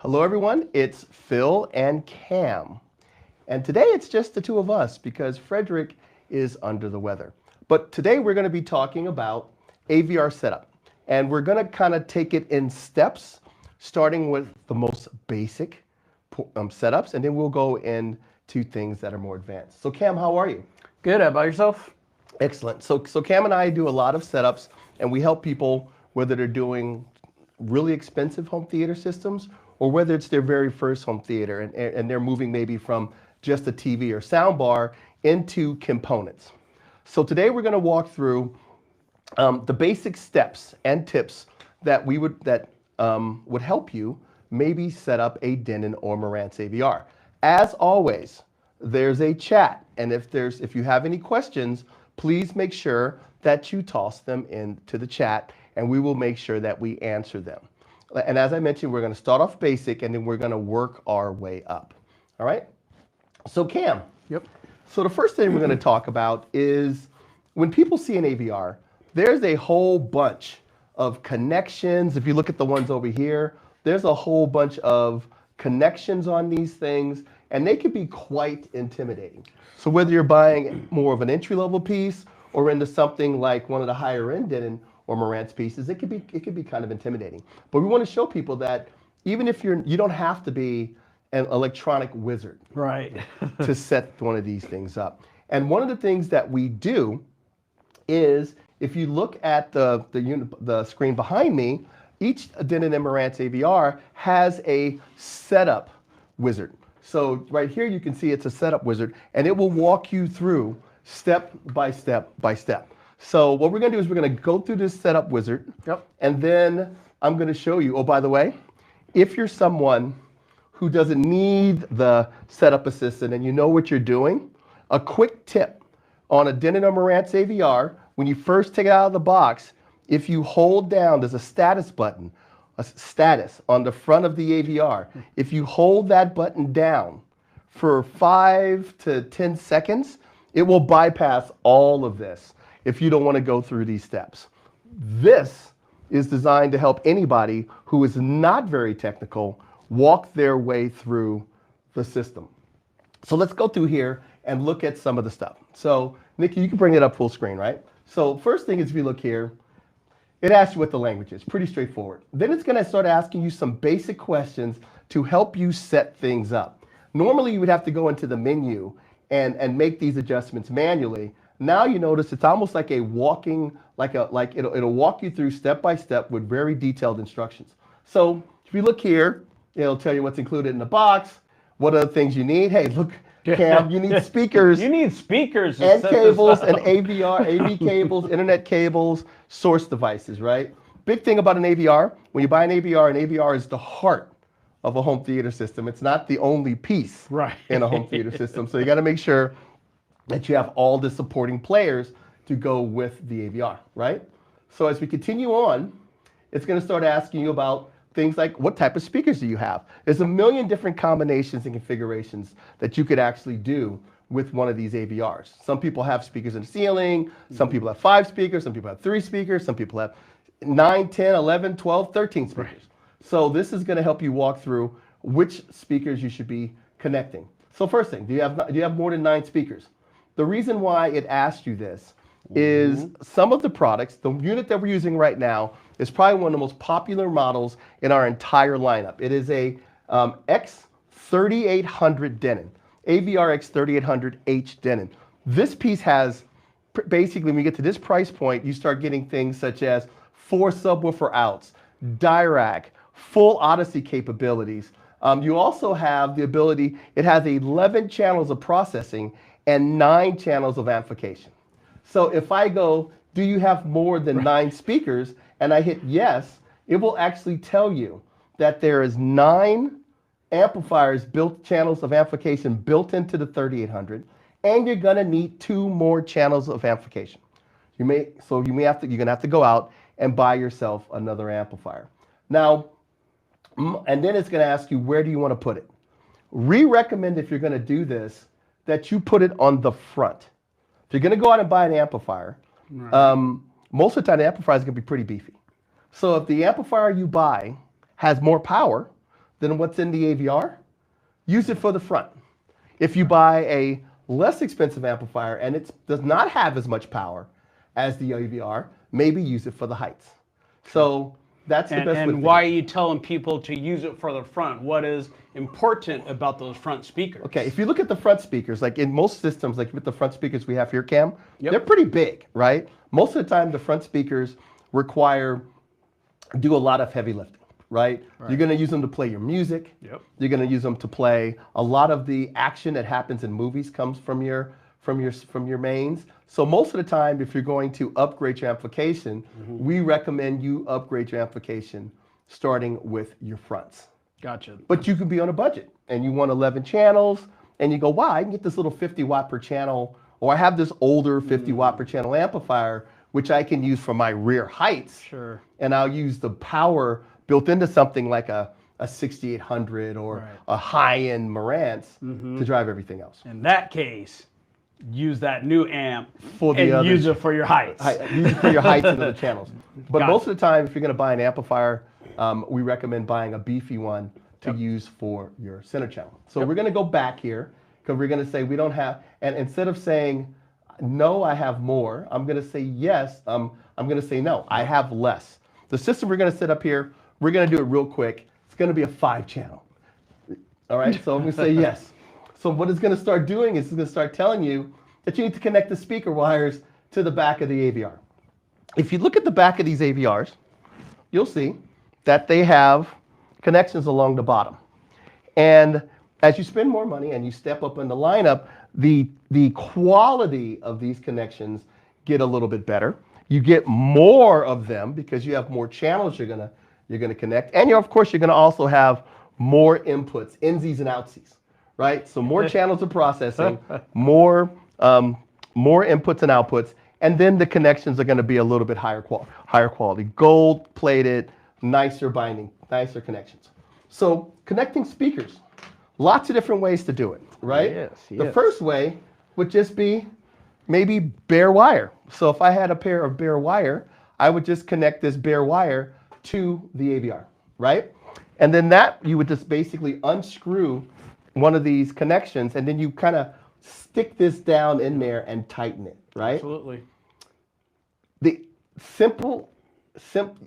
Hello everyone, it's Phil and Cam. And today it's just the two of us because Frederick is under the weather. But today we're going to be talking about AVR setup. And we're going to kind of take it in steps, starting with the most basic setups, and then we'll go into things that are more advanced. So Cam, how are you? Good, how about yourself? Excellent. So Cam and I do a lot of setups, and we help people whether they're doing really expensive home theater systems or whether it's their very first home theater and they're moving maybe from just a TV or sound bar into components. So today we're going to walk through the basic steps and tips that would help you maybe set up a Denon or Marantz AVR. As always, there's a chat, and if you have any questions, please make sure that you toss them into the chat, and we will make sure that we answer them. And as I mentioned, we're going to start off basic, and then we're going to work our way up. All right? So Cam. Yep. So the first thing we're going to talk about is when people see an AVR, there's a whole bunch of connections. If you look at the ones over here, there's a whole bunch of connections on these things, and they can be quite intimidating. So whether you're buying more of an entry-level piece or into something like one of the higher-end Denon or Marantz pieces, it could be kind of intimidating. But we want to show people that even if you don't have to be an electronic wizard, right, to set one of these things up. And one of the things that we do is, if you look at the screen behind me, each Denon and Marantz AVR has a setup wizard. So right here you can see it's a setup wizard, and it will walk you through step by step by step. So what we're going to do is we're going to go through this setup wizard, and then I'm going to show you, oh, by the way, if you're someone who doesn't need the setup assistant and you know what you're doing, a quick tip on a Denon or Marantz AVR, when you first take it out of the box, if you hold down, there's a status button, a status on the front of the AVR. If you hold that button down for 5 to 10 seconds, it will bypass all of this if you don't want to go through these steps. This is designed to help anybody who is not very technical walk their way through the system. So let's go through here and look at some of the stuff. So Nikki, you can bring it up full screen, right? So first thing is, if you look here, it asks you what the language is. Pretty straightforward. Then it's going to start asking you some basic questions to help you set things up. Normally you would have to go into the menu and make these adjustments manually. Now you notice it's almost like a walking, it'll walk you through step by step with very detailed instructions. So if you look here, it'll tell you what's included in the box, what are the things you need. Hey, look, Cam, you need speakers. You need speakers and cables and AV cables, internet cables, source devices, right? Big thing about an AVR, when you buy an AVR is the heart of a home theater system. It's not the only piece in a home theater system. So you got to make sure that you have all the supporting players to go with the AVR, right? So as we continue on, it's going to start asking you about things like, what type of speakers do you have? There's a million different combinations and configurations that you could actually do with one of these AVRs. Some people have speakers in the ceiling, some people have 5 speakers, some people have 3 speakers, some people have 9, 10, 11, 12, 13 speakers. Right. So this is going to help you walk through which speakers you should be connecting. So first thing, do you have more than 9 speakers? The reason why it asked you this is some of the products, the unit that we're using right now is probably one of the most popular models in our entire lineup. It is a X3800 Denon, AVR X3800H Denon. This piece has, basically when you get to this price point, you start getting things such as 4 subwoofer outs, Dirac, full Audyssey capabilities. You also have the ability, it has 11 channels of processing and 9 channels of amplification. So if I go, do you have more than 9 speakers, and I hit yes, it will actually tell you that there is 9 amplifiers channels of amplification built into the 3800, and you're gonna need 2 more channels of amplification. You're gonna have to go out and buy yourself another amplifier. Now, and then it's gonna ask you, where do you wanna put it? We recommend, if you're gonna do this, that you put it on the front. If you're going to go out and buy an amplifier, most of the time the amplifier is going to be pretty beefy. So if the amplifier you buy has more power, than what's in the AVR, use it for the front. If you buy a less expensive amplifier and it does not have as much power as the AVR, maybe use it for the heights. So that's the best way to And think why of are it. you telling people to use it for the front? What is important about those front speakers? Okay, if you look at the front speakers, like in most systems, like with the front speakers we have here, Cam, Yep. they're pretty big, right? Most of the time, the front speakers do a lot of heavy lifting, right? You're going to use them to play your music. Yep. You're going to use them to play a lot of the action that happens in movies comes from your mains. So most of the time, if you're going to upgrade your amplification, we recommend you upgrade your amplification starting with your fronts. Gotcha. But you could be on a budget and you want 11 channels and you go, wow, I can get this little 50 watt per channel, or I have this older 50 watt per channel amplifier, which I can use for my rear heights. Sure. And I'll use the power built into something like a 6800 or a high-end Marantz to drive everything else. In that case, use that new amp For the and other use it for your heights. Use it for your heights and other channels. But Got most of the time, if you're going to buy an amplifier, we recommend buying a beefy one to use for your center channel. So we're going to go back here because we're going to say we don't have, and instead of saying, no, I have more, I'm going to say yes, I'm going to say no, I have less. The system we're going to set up here, we're going to do it real quick. It's going to be a 5-channel. All right, so I'm going to say yes. So what it's going to start doing is it's going to start telling you that you need to connect the speaker wires to the back of the AVR. If you look at the back of these AVRs, you'll see that they have connections along the bottom. And as you spend more money and you step up in the lineup, the quality of these connections get a little bit better. You get more of them because you have more channels you're gonna connect, and of course you're gonna also have more inputs, INSIs and outsies, right? So more channels of processing, more inputs and outputs, and then the connections are gonna be a little bit higher quality, gold plated, nicer binding, nicer connections. So connecting speakers, lots of different ways to do it, right? Yes, The first way would just be maybe bare wire. So if I had a pair of bare wire, I would just connect this bare wire to the AVR, right? And then that you would just basically unscrew one of these connections, and then you kind of stick this down in there and tighten it, right? Absolutely. The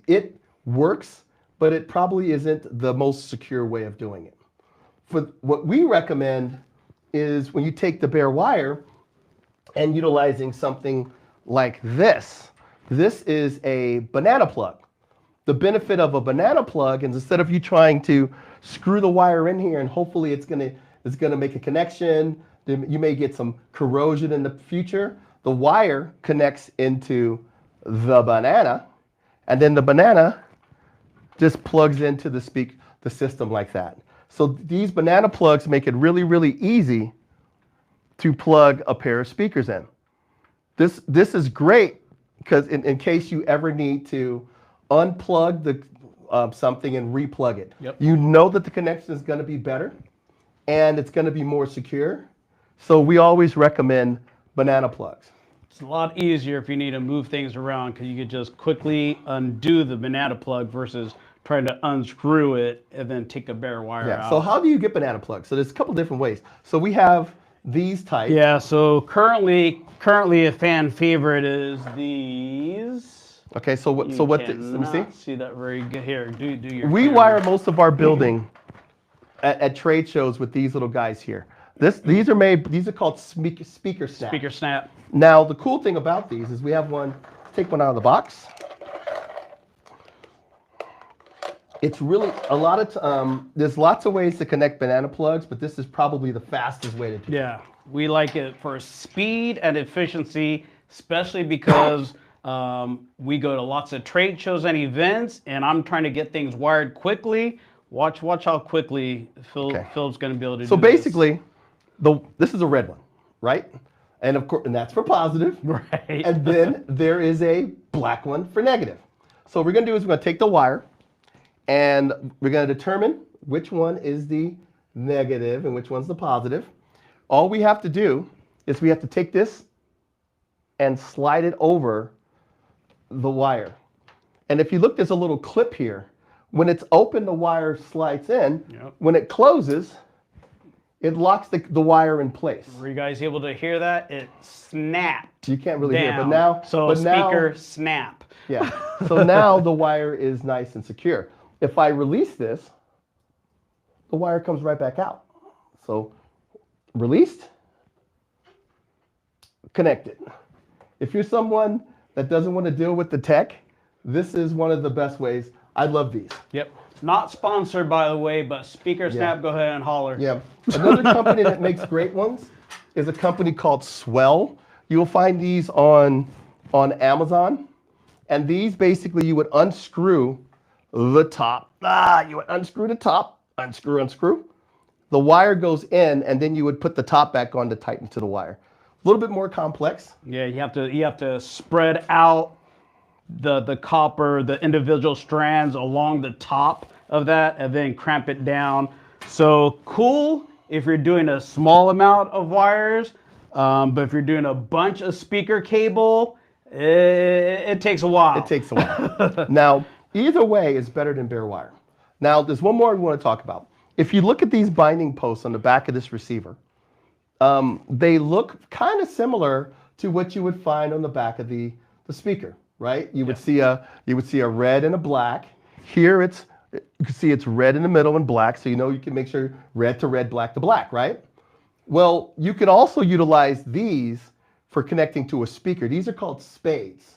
it works, but it probably isn't the most secure way of doing it. For what we recommend is when you take the bare wire and utilizing something like this. This is a banana plug. The benefit of a banana plug is instead of you trying to screw the wire in here and hopefully it's gonna make a connection, then you may get some corrosion in the future. The wire connects into the banana, and then the banana just plugs into the system like that. So these banana plugs make it really, really easy to plug a pair of speakers in. This is great because in case you ever need to unplug something and replug it. Yep. You know that the connection is going to be better and it's going to be more secure. So we always recommend banana plugs. It's a lot easier if you need to move things around because you could just quickly undo the banana plug versus trying to unscrew it and then take the bare wire out. So how do you get banana plugs? So there's a couple different ways. So we have these type. Yeah, so currently a fan favorite is these. Okay, so what? Let me see. See that very good here. Do your. We camera. wire most of our building at trade shows with these little guys here. These are called speaker snaps. Speaker snap. Now the cool thing about these is we have one. Take one out of the box. It's really a lot of there's lots of ways to connect banana plugs, but this is probably the fastest way to do it. Yeah, we like it for speed and efficiency, especially because we go to lots of trade shows and events, and I'm trying to get things wired quickly. Watch how quickly Phil's going to be able to do this. So basically, this is a red one, right? And of course, and that's for positive. Right. And then there is a black one for negative. So what we're going to do is we're going to take the wire, and we're going to determine which one is the negative and which one's the positive. All we have to do is we have to take this and slide it over the wire. And if you look, there's a little clip here When it's open, the wire slides in. Yep. When it closes, it locks the wire in place. Were you guys able to hear that? It snapped. You can't really hear it, down. but now, So speaker snap. Yeah. So now the wire is nice and secure. If I release this, the wire comes right back out. So released, connected. If you're someone that doesn't want to deal with the tech, this is one of the best ways. I love these. Yep. Not sponsored, by the way, but speaker snap, go ahead and holler. Yeah. Another company that makes great ones is a company called Swell. You'll find these on Amazon. And these basically you would unscrew the top. You would unscrew the top, unscrew. The wire goes in, and then you would put the top back on to tighten to the wire. A little bit more complex. Yeah, you have to spread out the copper, the individual strands along the top of that, and then cramp it down. So cool if you're doing a small amount of wires, but if you're doing a bunch of speaker cable, it takes a while. It takes a while. Now, either way is better than bare wire. Now, there's one more we want to talk about. If you look at these binding posts on the back of this receiver, they look kind of similar to what you would find on the back of the speaker, right? You would see a red and a black. Here you can see it's red in the middle and black, so you know you can make sure red to red, black to black, right? Well, you could also utilize these for connecting to a speaker. These are called spades.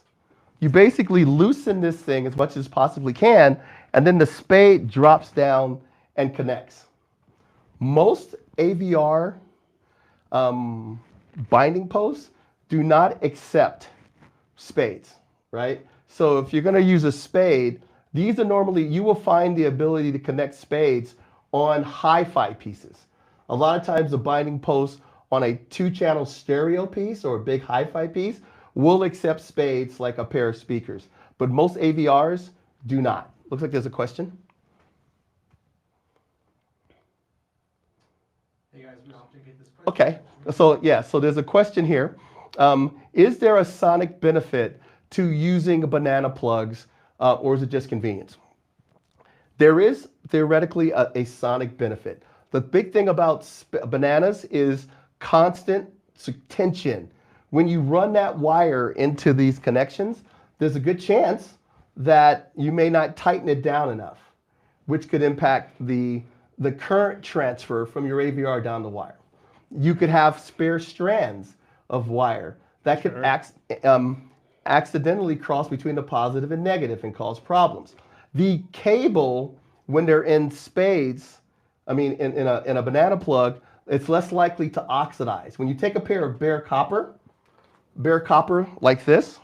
You basically loosen this thing as much as possibly can, and then the spade drops down and connects. Most AVR binding posts do not accept spades, right? So if you're going to use a spade, these are normally, you will find the ability to connect spades on hi-fi pieces. A lot of times the binding post on a 2-channel stereo piece or a big hi-fi piece will accept spades like a pair of speakers, but most AVRs do not. Looks like there's a question. Hey guys, we often get this question. Okay, so there's a question here. Is there a sonic benefit to using banana plugs, or is it just convenience? There is theoretically a sonic benefit. The big thing about bananas is constant tension. When you run that wire into these connections, there's a good chance that you may not tighten it down enough, which could impact the current transfer from your AVR down the wire. You could have spare strands of wire that could accidentally cross between the positive and negative and cause problems. The cable, when they're in spades, in a banana plug, it's less likely to oxidize. When you take a pair of bare copper like this,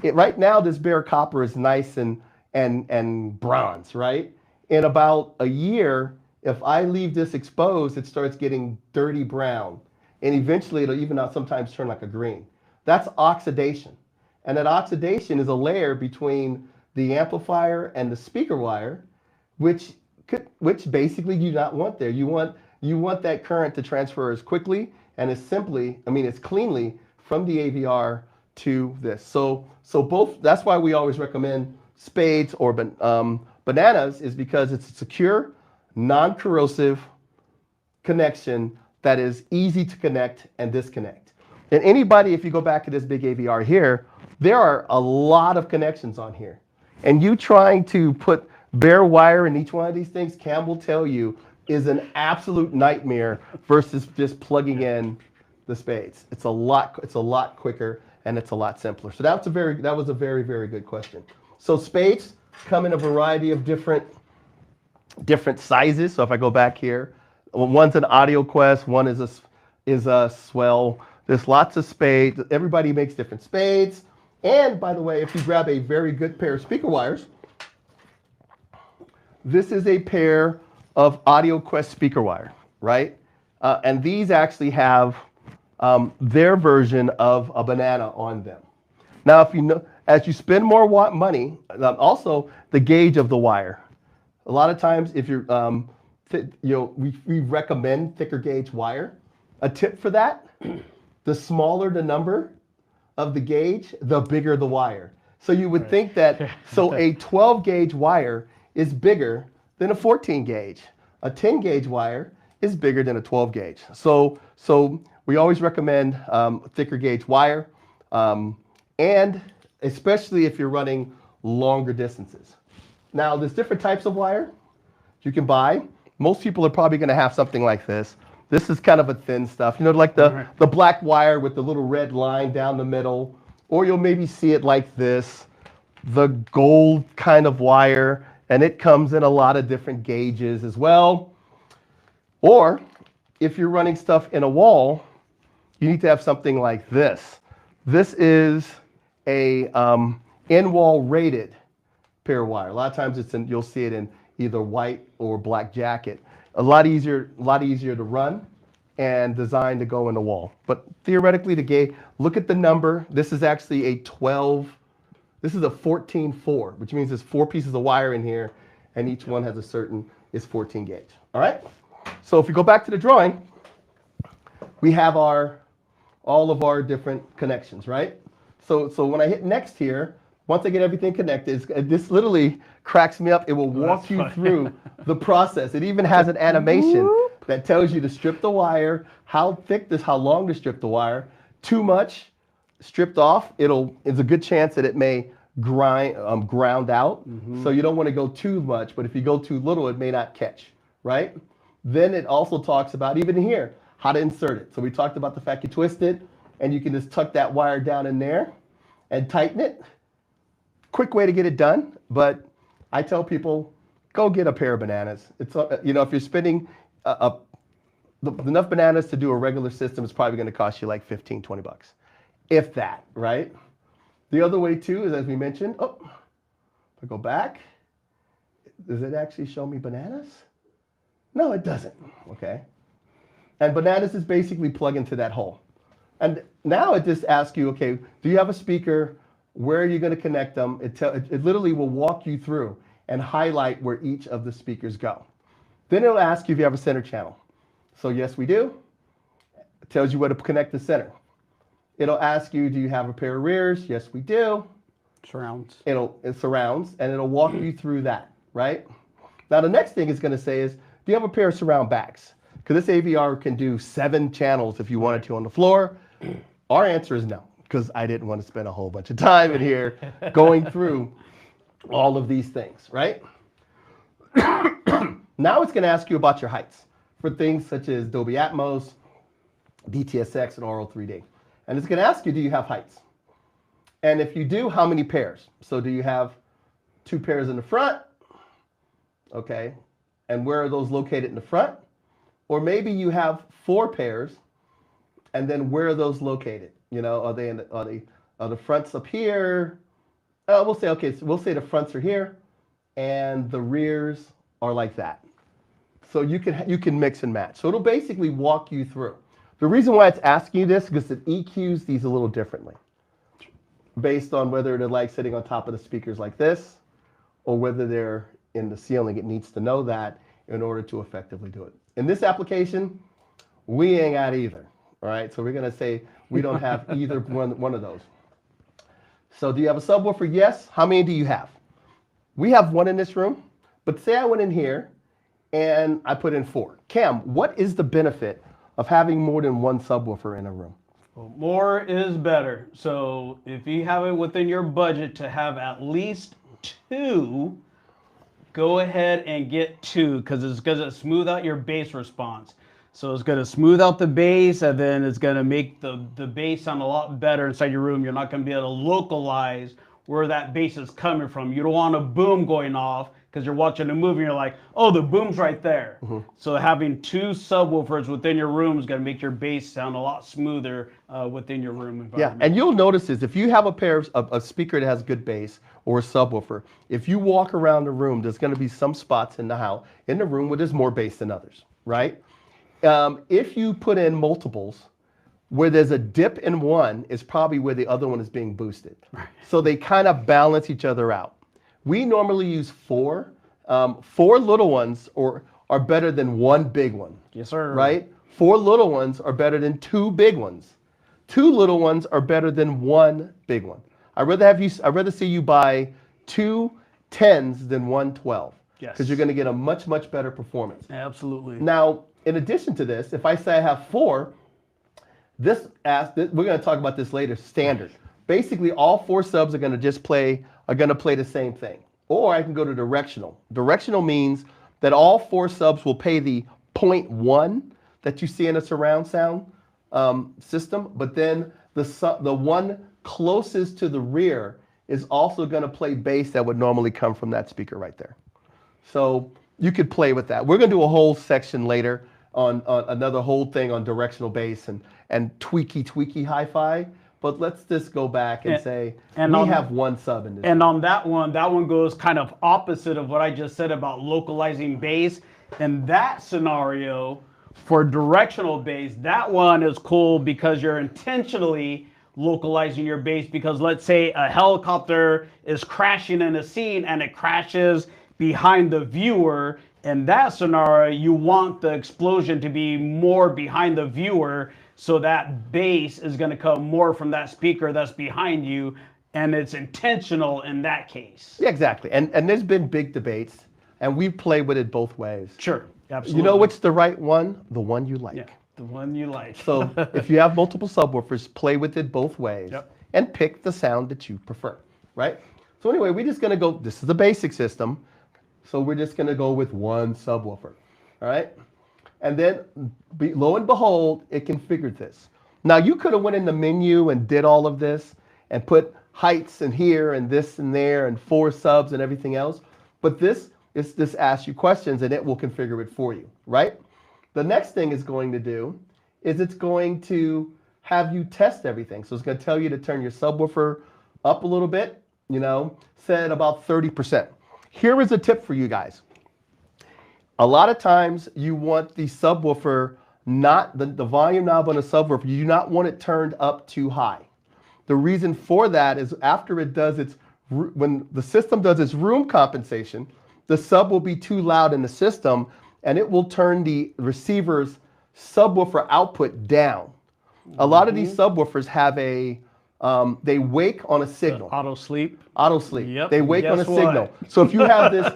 right now this bare copper is nice and bronze, right? In about a year, if I leave this exposed, it starts getting dirty brown. And eventually it'll even sometimes turn like a green. That's oxidation. And that oxidation is a layer between the amplifier and the speaker wire, which basically you do not want there. You want that current to transfer as quickly and as cleanly from the AVR to this. So both, that's why we always recommend spades or bananas, is because it's a secure, non-corrosive connection that is easy to connect and disconnect. And anybody, if you go back to this big AVR here, there are a lot of connections on here. And you trying to put bare wire in each one of these things, Cam will tell you, is an absolute nightmare versus just plugging in the spades. It's a lot quicker and it's a lot simpler. So that was a very, very good question. So spades come in a variety of different sizes. So if I go back here, one's an Audio Quest, one is a Swell. There's lots of spades. Everybody makes different spades. And by the way, if you grab a very good pair of speaker wires, this is a pair of Audio Quest speaker wire, right? And these actually have their version of a banana on them. Now, if you know, as you spend more money, also the gauge of the wire. A lot of times, if you're, we recommend thicker gauge wire. A tip for that: the smaller the number of the gauge, the bigger the wire. So you would think that, so a 12 gauge wire is bigger than a 14 gauge. A 10 gauge wire is bigger than a 12 gauge. So we always recommend thicker gauge wire, and especially if you're running longer distances. Now, there's different types of wire you can buy. Most people are probably going to have something like this. This is kind of a thin stuff, you know, like the black wire with the little red line down the middle, or you'll maybe see it like this, the gold kind of wire, and it comes in a lot of different gauges as well. Or if you're running stuff in a wall, you need to have something like this. This is a in-wall rated pair of wire. A lot of times you'll see it in either white or black jacket. A lot easier to run and designed to go in the wall. But theoretically, the gauge, look at the number. This is actually a 12. This is a 14-4, which means there's 4 pieces of wire in here, and each one has is 14 gauge. All right. So if we go back to the drawing, we have all of our different connections, right? So when I hit next here, once I get everything connected, this literally cracks me up. It will walk you through the process. It even has an animation that tells you to strip the wire, how long to strip the wire. Too much stripped off, it's a good chance that it may ground out. So you don't want to go too much, but if you go too little, it may not catch, right? Then it also talks about, even here, how to insert it. So we talked about the fact you twist it, and you can just tuck that wire down in there and tighten it. Quick way to get it done, but I tell people, go get a pair of bananas. It's, you know, if you're spending enough bananas to do a regular system, it's probably going to cost you like 15, 20 bucks. If that, right? The other way too is, as we mentioned, if I go back, does it actually show me bananas? No, it doesn't, okay? And bananas is basically plug into that hole. And now it just asks you, okay, do you have a speaker? Where are you going to connect them? It literally will walk you through and highlight where each of the speakers go. Then it'll ask you if you have a center channel. So yes, we do. It tells you where to connect the center. It'll ask you, do you have a pair of rears? Yes, we do. Surrounds. It surrounds, and it'll walk you through that, right? Now the next thing it's going to say is, do you have a pair of surround backs? Because this AVR can do 7 channels if you wanted to on the floor. Our answer is no, because I didn't want to spend a whole bunch of time in here going through all of these things, right? Now it's going to ask you about your heights for things such as Dolby Atmos, DTSX, and Aural 3D. And it's going to ask you, do you have heights? And if you do, how many pairs? So do you have 2 pairs in the front? Okay. And where are those located in the front? Or maybe you have 4 pairs, and then where are those located? You know, are the fronts up here? We'll say, okay, so we'll say the fronts are here, and the rears are like that. So you can mix and match. So it'll basically walk you through. The reason why it's asking you this is because it EQs these a little differently, based on whether they're like sitting on top of the speakers like this, or whether they're in the ceiling. It needs to know that in order to effectively do it. In this application, we ain't got either. All right, so we're going to say we don't have either one of those. So do you have a subwoofer? Yes. How many do you have? We have 1 in this room, but say I went in here and I put in 4. Cam, what is the benefit of having more than 1 subwoofer in a room? Well, more is better. So if you have it within your budget to have at least 2, go ahead and get 2, because it's going to smooth out your bass response. So it's going to smooth out the bass, and then it's going to make the bass sound a lot better inside your room. You're not going to be able to localize where that bass is coming from. You don't want a boom going off because you're watching a movie and you're like, oh, the boom's right there. So having 2 subwoofers within your room is going to make your bass sound a lot smoother within your room environment. Yeah, and you'll notice this. If you have a pair of a speaker that has good bass or a subwoofer, if you walk around the room, there's going to be some spots in the room where there's more bass than others, right? If you put in multiples, where there's a dip in one is probably where the other one is being boosted. Right. So they kind of balance each other out. We normally use 4. 4 little ones are better than 1 big one. Yes, sir. Right? 4 little ones are better than 2 big ones. 2 little ones are better than 1 big one. I'd rather see you buy 2 10s than 1 12. Yes. Because you're going to get a much, much better performance. Absolutely. Now, in addition to this, if I say I have 4, we're going to talk about this later, standard. Basically, all 4 subs are going to play the same thing. Or I can go to directional. Directional means that all 4 subs will pay the 0.1 that you see in a surround sound system, but then the one closest to the rear is also going to play bass that would normally come from that speaker right there. So you could play with that. We're going to do a whole section later on another whole thing on directional bass and tweaky hi-fi. But let's just go back and say we have 1 sub in this. And on that one goes kind of opposite of what I just said about localizing bass. In that scenario, for directional bass, that one is cool because you're intentionally localizing your bass, because let's say a helicopter is crashing in a scene and it crashes behind the viewer. In that scenario, you want the explosion to be more behind the viewer, so that bass is going to come more from that speaker that's behind you, and it's intentional in that case. Yeah, exactly. And there's been big debates, and we've played with it both ways. Sure, absolutely. You know what's the right one? The one you like. Yeah, the one you like. So if you have multiple subwoofers, play with it both ways. Yep. And pick the sound that you prefer, right? So anyway, we're just going to go, this is the basic system, so we're just going to go with 1 subwoofer, all right? And then, lo and behold, it configured this. Now, you could have went in the menu and did all of this and put heights in here and this and there and 4 subs and everything else. But this asks you questions and it will configure it for you, right? The next thing it's going to do is it's going to have you test everything. So it's going to tell you to turn your subwoofer up a little bit, set about 30%. Here is a tip for you guys. A lot of times you want the subwoofer, not the volume knob on a subwoofer, you do not want it turned up too high. The reason for that is after it does when the system does its room compensation, the sub will be too loud in the system and it will turn the receiver's subwoofer output down. A lot of these subwoofers have they wake on a signal. Auto sleep. Auto sleep. Yep. They wake on a Guess what? signal. So if you have this,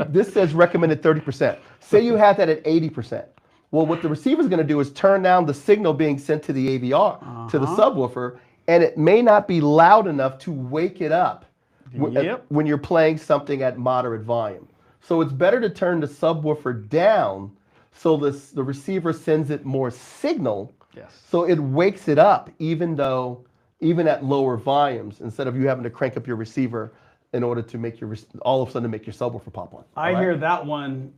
this says recommended 30%. Say you had that at 80%. Well, what the receiver is going to do is turn down the signal being sent to the AVR, to the subwoofer, and it may not be loud enough to wake it up when you're playing something at moderate volume. So it's better to turn the subwoofer down so the receiver sends it more signal, so it wakes it up even at lower volumes, instead of you having to crank up your receiver in order to make all of a sudden make your subwoofer pop on. I hear that one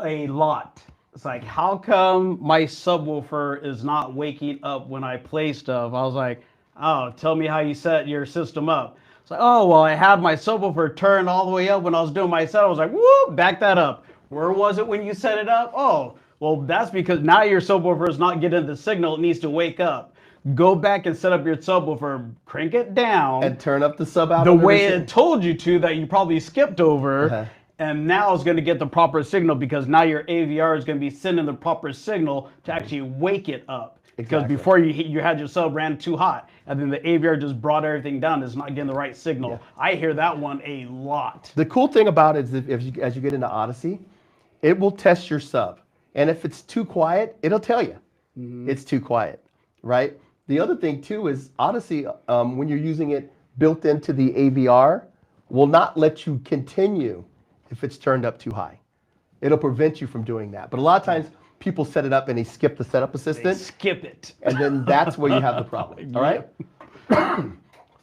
a lot. It's like, how come my subwoofer is not waking up when I play stuff? I was like, oh, tell me how you set your system up. It's like, oh, well, I had my subwoofer turned all the way up when I was doing my set. I was like, whoop, back that up. Where was it when you set it up? Oh, well, that's because now your subwoofer is not getting the signal. It needs to wake up. Go back and set up your subwoofer, crank it down, and turn up the sub out the way it told you to, that you probably skipped over. And now it's going to get the proper signal, because now your AVR is going to be sending the proper signal to actually wake it up. Because before you had your sub ran too hot, and then the AVR just brought everything down. It's not getting the right signal. I hear that one a lot. The cool thing about it is as you get into Audyssey, it will test your sub. And if it's too quiet, it'll tell you it's too quiet, right? The other thing too is Audyssey, when you're using it built into the AVR, will not let you continue if it's turned up too high. It'll prevent you from doing that. But a lot of times people set it up and they skip the setup assistant. They skip it. And then that's where you have the problem, all right?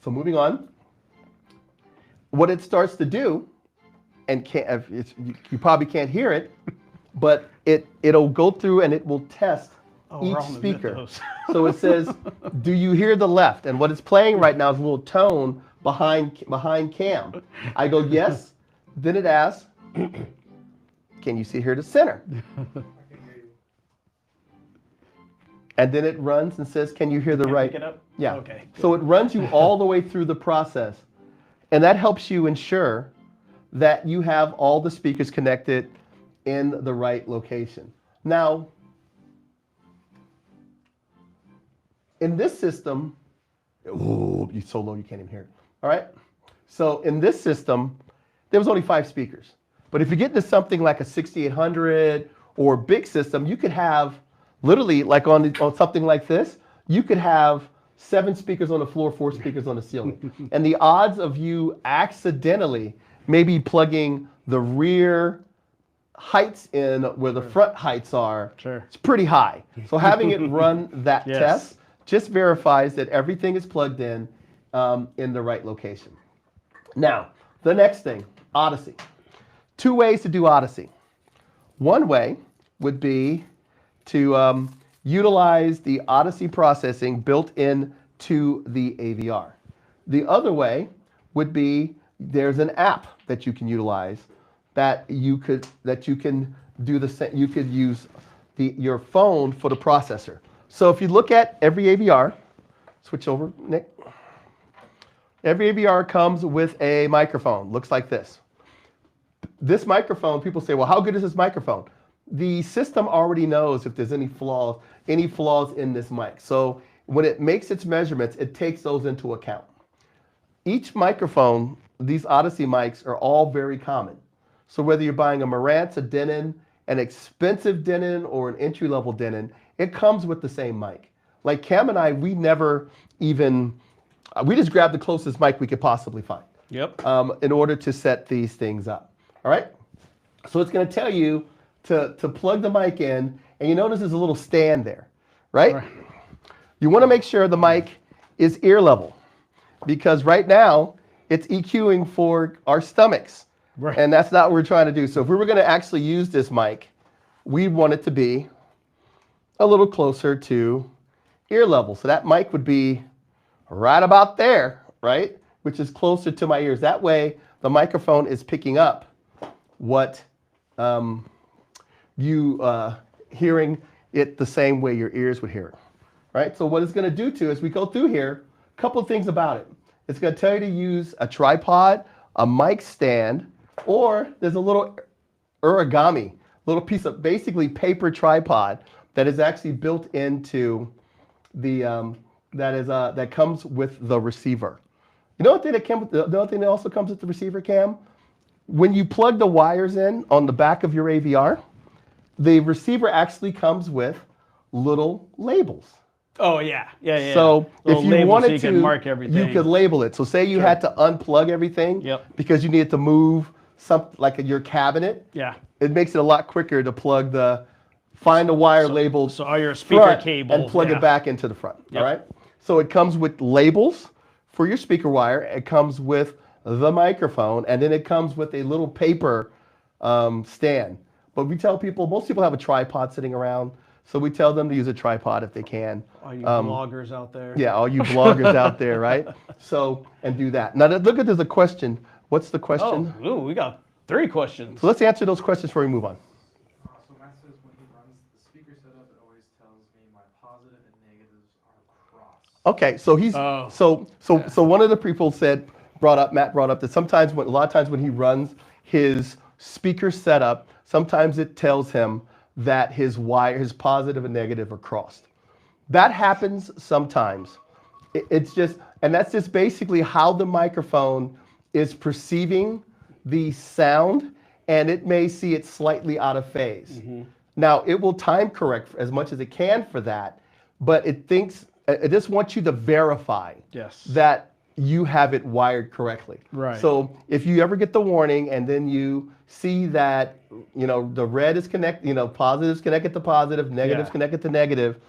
So moving on, what it starts to do, and you probably can't hear it, but it'll go through and it will test each speaker. So it says, do you hear the left? And what it's playing right now is a little tone behind Cam. I go, yes. Then it asks, can you hear the center? And then it runs and says, can you hear the right? Pick it up? Yeah. Okay. So it runs you all the way through the process. And that helps you ensure that you have all the speakers connected in the right location. Now, in this system, you're so low you can't even hear it. All right? So in this system, there was only 5 speakers. But if you get into something like a 6800 or big system, you could have literally like on something like this, you could have 7 speakers on the floor, 4 speakers on the ceiling. And the odds of you accidentally maybe plugging the rear heights in where the front heights are, it's pretty high. So having it run that test just verifies that everything is plugged in the right location. Now, the next thing, Audyssey. 2 ways to do Audyssey. One way would be to utilize the Audyssey processing built into the AVR. The other way would be there's an app that you can utilize that you can do the same. You could use your phone for the processor. So if you look at every AVR, switch over, Nick. Every AVR comes with a microphone. Looks like this. This microphone, people say, well, how good is this microphone? The system already knows if there's any flaws in this mic. So when it makes its measurements, it takes those into account. Each microphone, these Audyssey mics are all very common. So whether you're buying a Marantz, a Denon, an expensive Denon, or an entry-level Denon, it comes with the same mic. Like Cam and I, we never even, we just grabbed the closest mic we could possibly find. Yep. In order to set these things up. All right? So it's going to tell you to plug the mic in, and you notice there's a little stand there, right? You want to make sure the mic is ear level, because right now it's EQing for our stomachs, and that's not what we're trying to do. So if we were going to actually use this mic, we want it to be a little closer to ear level. So that mic would be right about there, right? Which is closer to my ears. That way the microphone is picking up what you hearing it the same way your ears would hear it, right? So what it's going to do too, as we go through here, a couple of things about it. It's going to tell you to use a tripod, a mic stand, or there's a little origami, little piece of basically paper tripod that is actually built into the that comes with the receiver. You know what thing that the other thing that also comes with the receiver, Cam? When you plug the wires in on the back of your AVR, the receiver actually comes with little labels. Oh yeah, yeah. So if you wanted so you to, can mark everything. you could label it. So say you had to unplug everything because you needed to move something like your cabinet. Yeah. It makes it a lot quicker to plug find the wire labeled so all your speaker cable and plug it back into the front. All right. So it comes with labels for your speaker wire. It comes with the microphone, and then it comes with a little paper stand. But we tell people, most people have a tripod sitting around, so we tell them to use a tripod if they can. All you bloggers out there. Yeah, all you bloggers out there, right? So, and do that. Now, look at, there's a question. What's the question? Oh, we got 3 questions. So let's answer those questions before we move on. So Matt says when he runs the speaker setup, it always tells me my positive and negatives are crossed. Okay, so he's so one of the people Matt brought up that sometimes a lot of times when he runs his speaker setup, sometimes it tells him that his positive and negative are crossed. That happens sometimes. It's just, and that's just basically how the microphone is perceiving the sound, and it may see it slightly out of phase. Now, it will time correct as much as it can for that, but it just wants you to verify that you have it wired correctly. Right. So if you ever get the warning and then you see that, the red is connected, positives connected to positive, negatives connected to negative,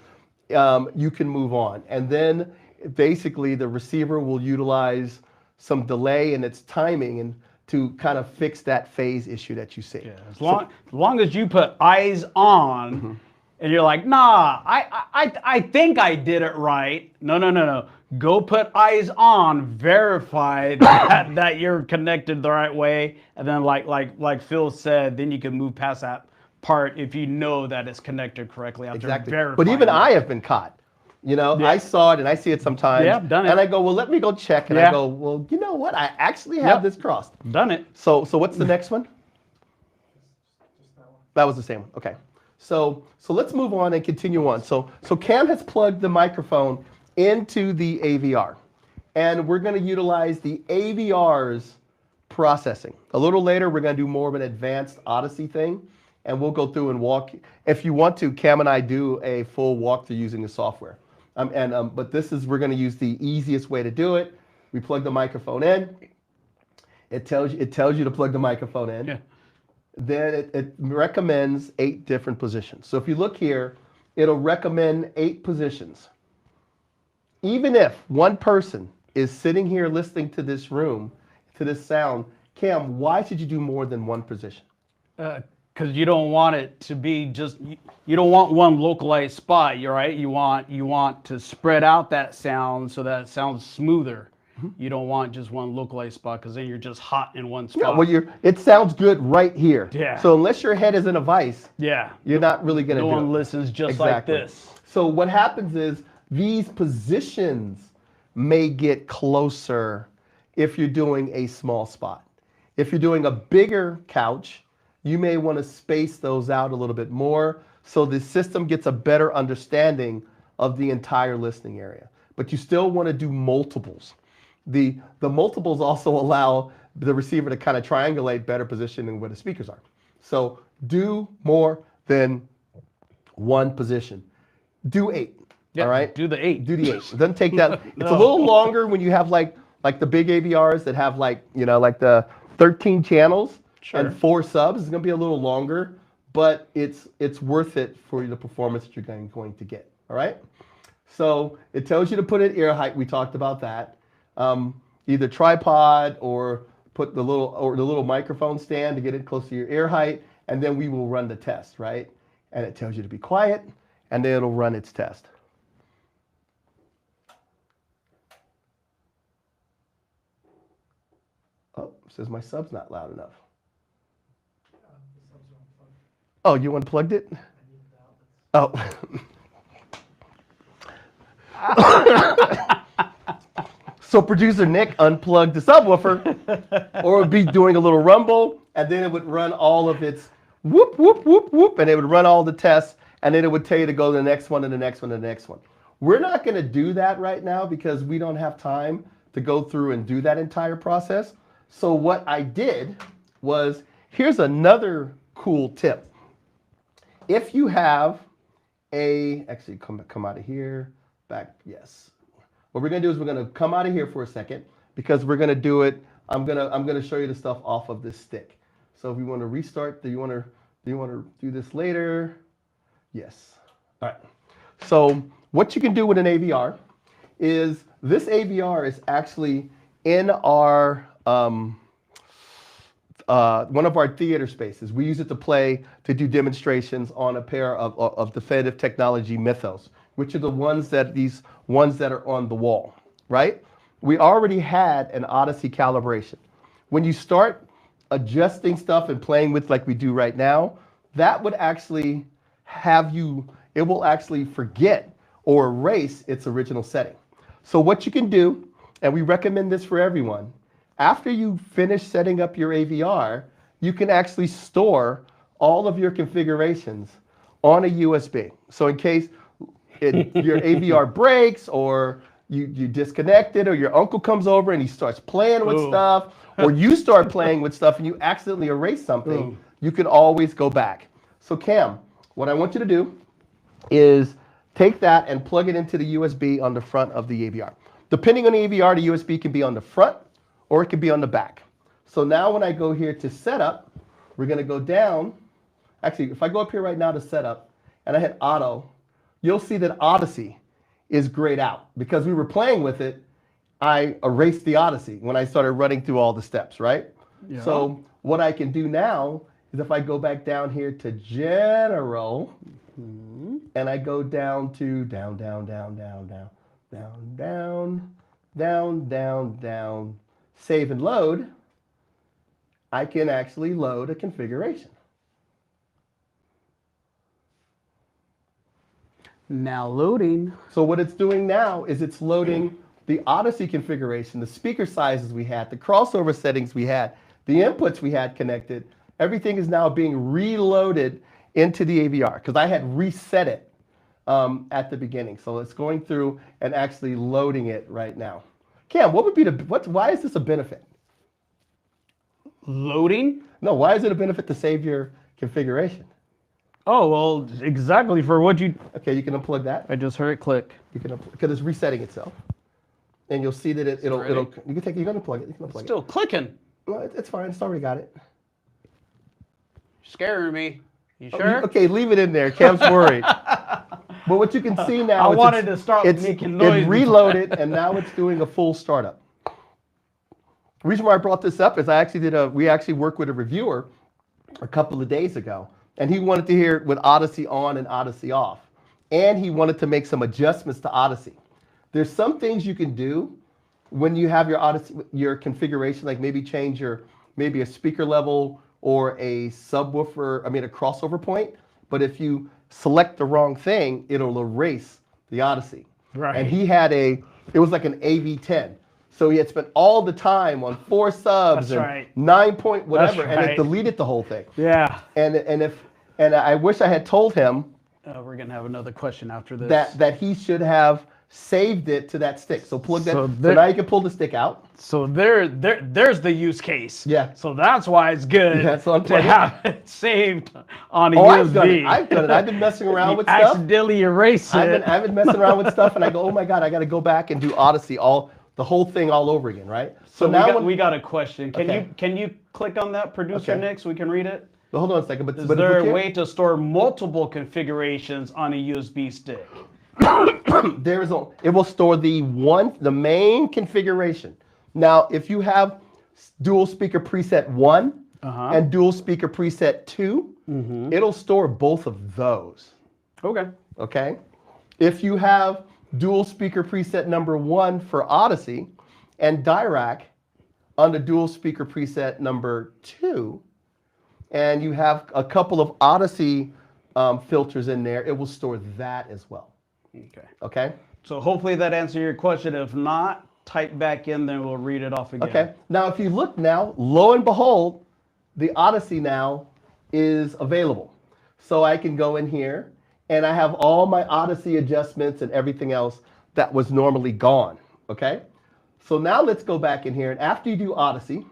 you can move on. And then basically the receiver will utilize some delay in its timing and to kind of fix that phase issue that you see. Yeah, as long as you put eyes on and you're like, nah, I think I did it right. No. Go put eyes on, verify that you're connected the right way, and then like Phil said, then you can move past that part if you know that it's connected correctly after verifying. But even I have been caught. I saw it and I see it sometimes. Yeah, done it. And I go, well, let me go check. And I go, well, you know what? I actually have this crossed. Done it. So what's the next one? Just that one. That was the same one. Okay. So let's move on and continue on. So Cam has plugged the microphone into the AVR. And we're going to utilize the AVR's processing. A little later, we're going to do more of an advanced Audyssey thing, and we'll go through and walk. If you want to, Cam and I do a full walkthrough using the software. But we're going to use the easiest way to do it. We plug the microphone in. It tells you to plug the microphone in. Yeah. Then it recommends 8 different positions. So if you look here, it'll recommend 8 positions. Even if one person is sitting here listening to this room, to this sound, Cam, why should you do more than one position? Because you don't want it to be just, you don't want one localized spot, you're right? You want to spread out that sound so that it sounds smoother. You don't want just one localized spot because then you're just hot in one spot. Yeah, well, it sounds good right here. Yeah. So unless your head is in a vice, yeah, you're not really going to do it. No one listens just Exactly. like this. So what happens is these positions may get closer if you're doing a small spot. If you're doing a bigger couch, you may want to space those out a little bit more so the system gets a better understanding of the entire listening area. But you still want to do multiples. The multiples also allow the receiver to kind of triangulate better positioning where the speakers are. So do more than one position. Do 8. Yeah, all right? do the 8. Do the 8. It doesn't take that. It's a little longer when you have like the big AVRs that have like the 13 channels and 4 subs. It's going to be a little longer, but it's worth it for the performance that you're going to get. All right? So it tells you to put it ear height. We talked about that. Either tripod or put the little microphone stand to get it close to your ear height, and then we will run the test, right? And it tells you to be quiet, and then it'll run its test. Oh, it says my sub's not loud enough. Oh, you unplugged it? Oh. So producer Nick unplugged the subwoofer, or it would be doing a little rumble, and then it would run all of its whoop, whoop, whoop, whoop, and it would run all the tests, and then it would tell you to go to the next one and the next one and the next one. We're not going to do that right now because we don't have time to go through and do that entire process. So what I did was, here's another cool tip. If you have actually come out of here, back, yes. What we're going to do is we're going to come out of here for a second because we're going to do it. I'm going to show you the stuff off of this stick. So if you want to restart, do you want to do this later? Yes. All right. So what you can do with an AVR is this AVR is actually in our one of our theater spaces. We use it to do demonstrations on a pair of Definitive Technology Mythos, which are the ones that are on the wall, right? We already had an Audyssey calibration. When you start adjusting stuff and playing with like we do right now, that would actually it will actually forget or erase its original setting. So what you can do, and we recommend this for everyone, after you finish setting up your AVR, you can actually store all of your configurations on a USB. So in case your AVR breaks or you disconnect it or your uncle comes over and he starts playing with stuff or you start playing with stuff and you accidentally erase something, you can always go back. So Cam, what I want you to do is take that and plug it into the USB on the front of the AVR. Depending on the AVR, the USB can be on the front or it can be on the back. So now when I go here to setup, we're going to go down. Actually, if I go up here right now to setup and I hit auto, you'll see that Audyssey is grayed out. Because we were playing with it, I erased the Audyssey when I started running through all the steps, right? Yeah. So what I can do now is if I go back down here to general, and I go down to down, save and load, I can actually load a configuration. Now loading. So what it's doing now is it's loading the Audyssey configuration, the speaker sizes we had, the crossover settings we had, the inputs we had connected. Everything is now being reloaded into the AVR because I had reset it at the beginning. So it's going through and actually loading it right now. Cam, why is this a benefit? Loading? No, why is it a benefit to save your configuration? Oh, well, exactly for what you... Okay, you can unplug that. I just heard it click. You can because it's resetting itself, and you'll see that it'll ready? you can unplug it. You can unplug Still clicking. it. No, it's fine. It's already got it. Scaring me. You Oh, sure? okay, leave it in there. Cam's worried. But what you can see now I is wanted to start making noise. It reloaded, and now it's doing a full startup. The reason why I brought this up is we actually worked with a reviewer a couple of days ago, and he wanted to hear it with Audyssey on and Audyssey off. And he wanted to make some adjustments to Audyssey. There's some things you can do when you have your Audyssey, your configuration, like maybe change maybe a speaker level or a subwoofer, a crossover point. But if you select the wrong thing, it'll erase the Audyssey. Right. And he had it was like an AV10. So he had spent all the time on 4 subs That's and right. 9 point whatever, That's and it right. deleted the whole thing. Yeah. And I wish I had told him We're going to have another question after this. that he should have saved it to that stick. So plug that. So So now you can pull the stick out. So there's the use case. Yeah. So that's why it's good Yeah, so to unplug it. have it saved on a Oh, USB. I've done it. I've done it. I've been messing around You with stuff. accidentally erase it. I've been messing around with stuff, and I go, oh my god, I got to go back and do Audyssey the whole thing all over again, right? So now we got a question. Okay. Can you click on that, producer Okay. Nick, so we can read it? Well, hold on a second. But Is if there we a way to store multiple configurations on a USB stick? it will store the main configuration. Now, if you have dual speaker preset 1 and dual speaker preset 2, it'll store both of those. Okay. Okay? If you have dual speaker preset number 1 for Audyssey and Dirac on the dual speaker preset number 2, and you have a couple of Audyssey filters in there, it will store that as well. Okay. Okay? So hopefully that answered your question. If not, type back in, then we'll read it off again. Okay. Now, if you look now, lo and behold, the Audyssey now is available. So I can go in here, and I have all my Audyssey adjustments and everything else that was normally gone. Okay? So now let's go back in here, and after you do Audyssey,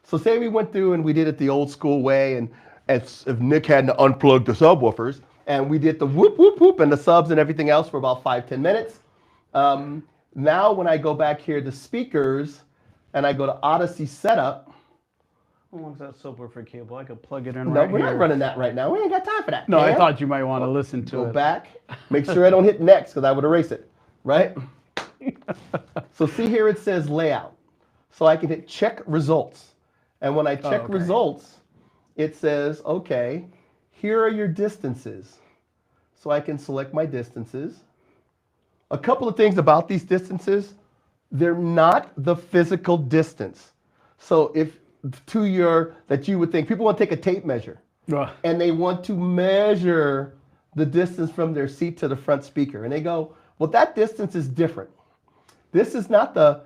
so say we went through and we did it the old school way, and if Nick hadn't unplugged the subwoofers, and we did the whoop, whoop, whoop, and the subs and everything else for about 5-10 minutes. Now when I go back here to speakers, and I go to Audyssey Setup. How long's that subwoofer cable? I could plug it in No, right we're here. not running that right now. We ain't got time for that. No, I man. thought you might want to listen to Go it. back. Make sure I don't hit next, because I would erase it. Right? So see here it says layout. So I can hit check results. And when I check okay. results, it says, okay, here are your distances. So I can select my distances. A couple of things about these distances, they're not the physical distance. So if that you would think, people want to take a tape measure and they want to measure the distance from their seat to the front speaker. And they go, well, that distance is different. This is not the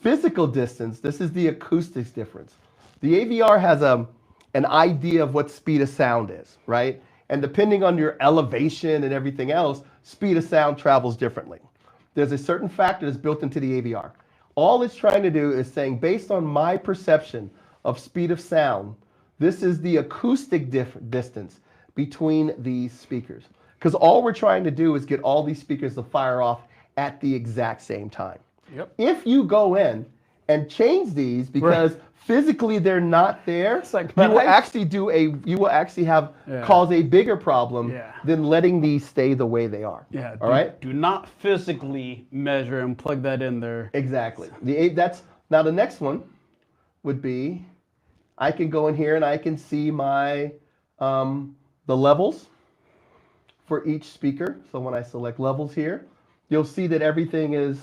physical distance, this is the acoustics difference. The AVR has an idea of what speed of sound is, right? And depending on your elevation and everything else, speed of sound travels differently. There's a certain factor that's built into the AVR. All it's trying to do is saying, based on my perception of speed of sound, this is the acoustic distance between these speakers. Because all we're trying to do is get all these speakers to fire off at the exact same time. Yep. If you go in and change these because physically they're not there, like you will actually cause a bigger problem than letting these stay the way they are. Yeah. All right? Do not physically measure and plug that in there. Exactly. Now the next one would be, I can go in here and I can see my the levels for each speaker. So when I select levels here, you'll see that everything is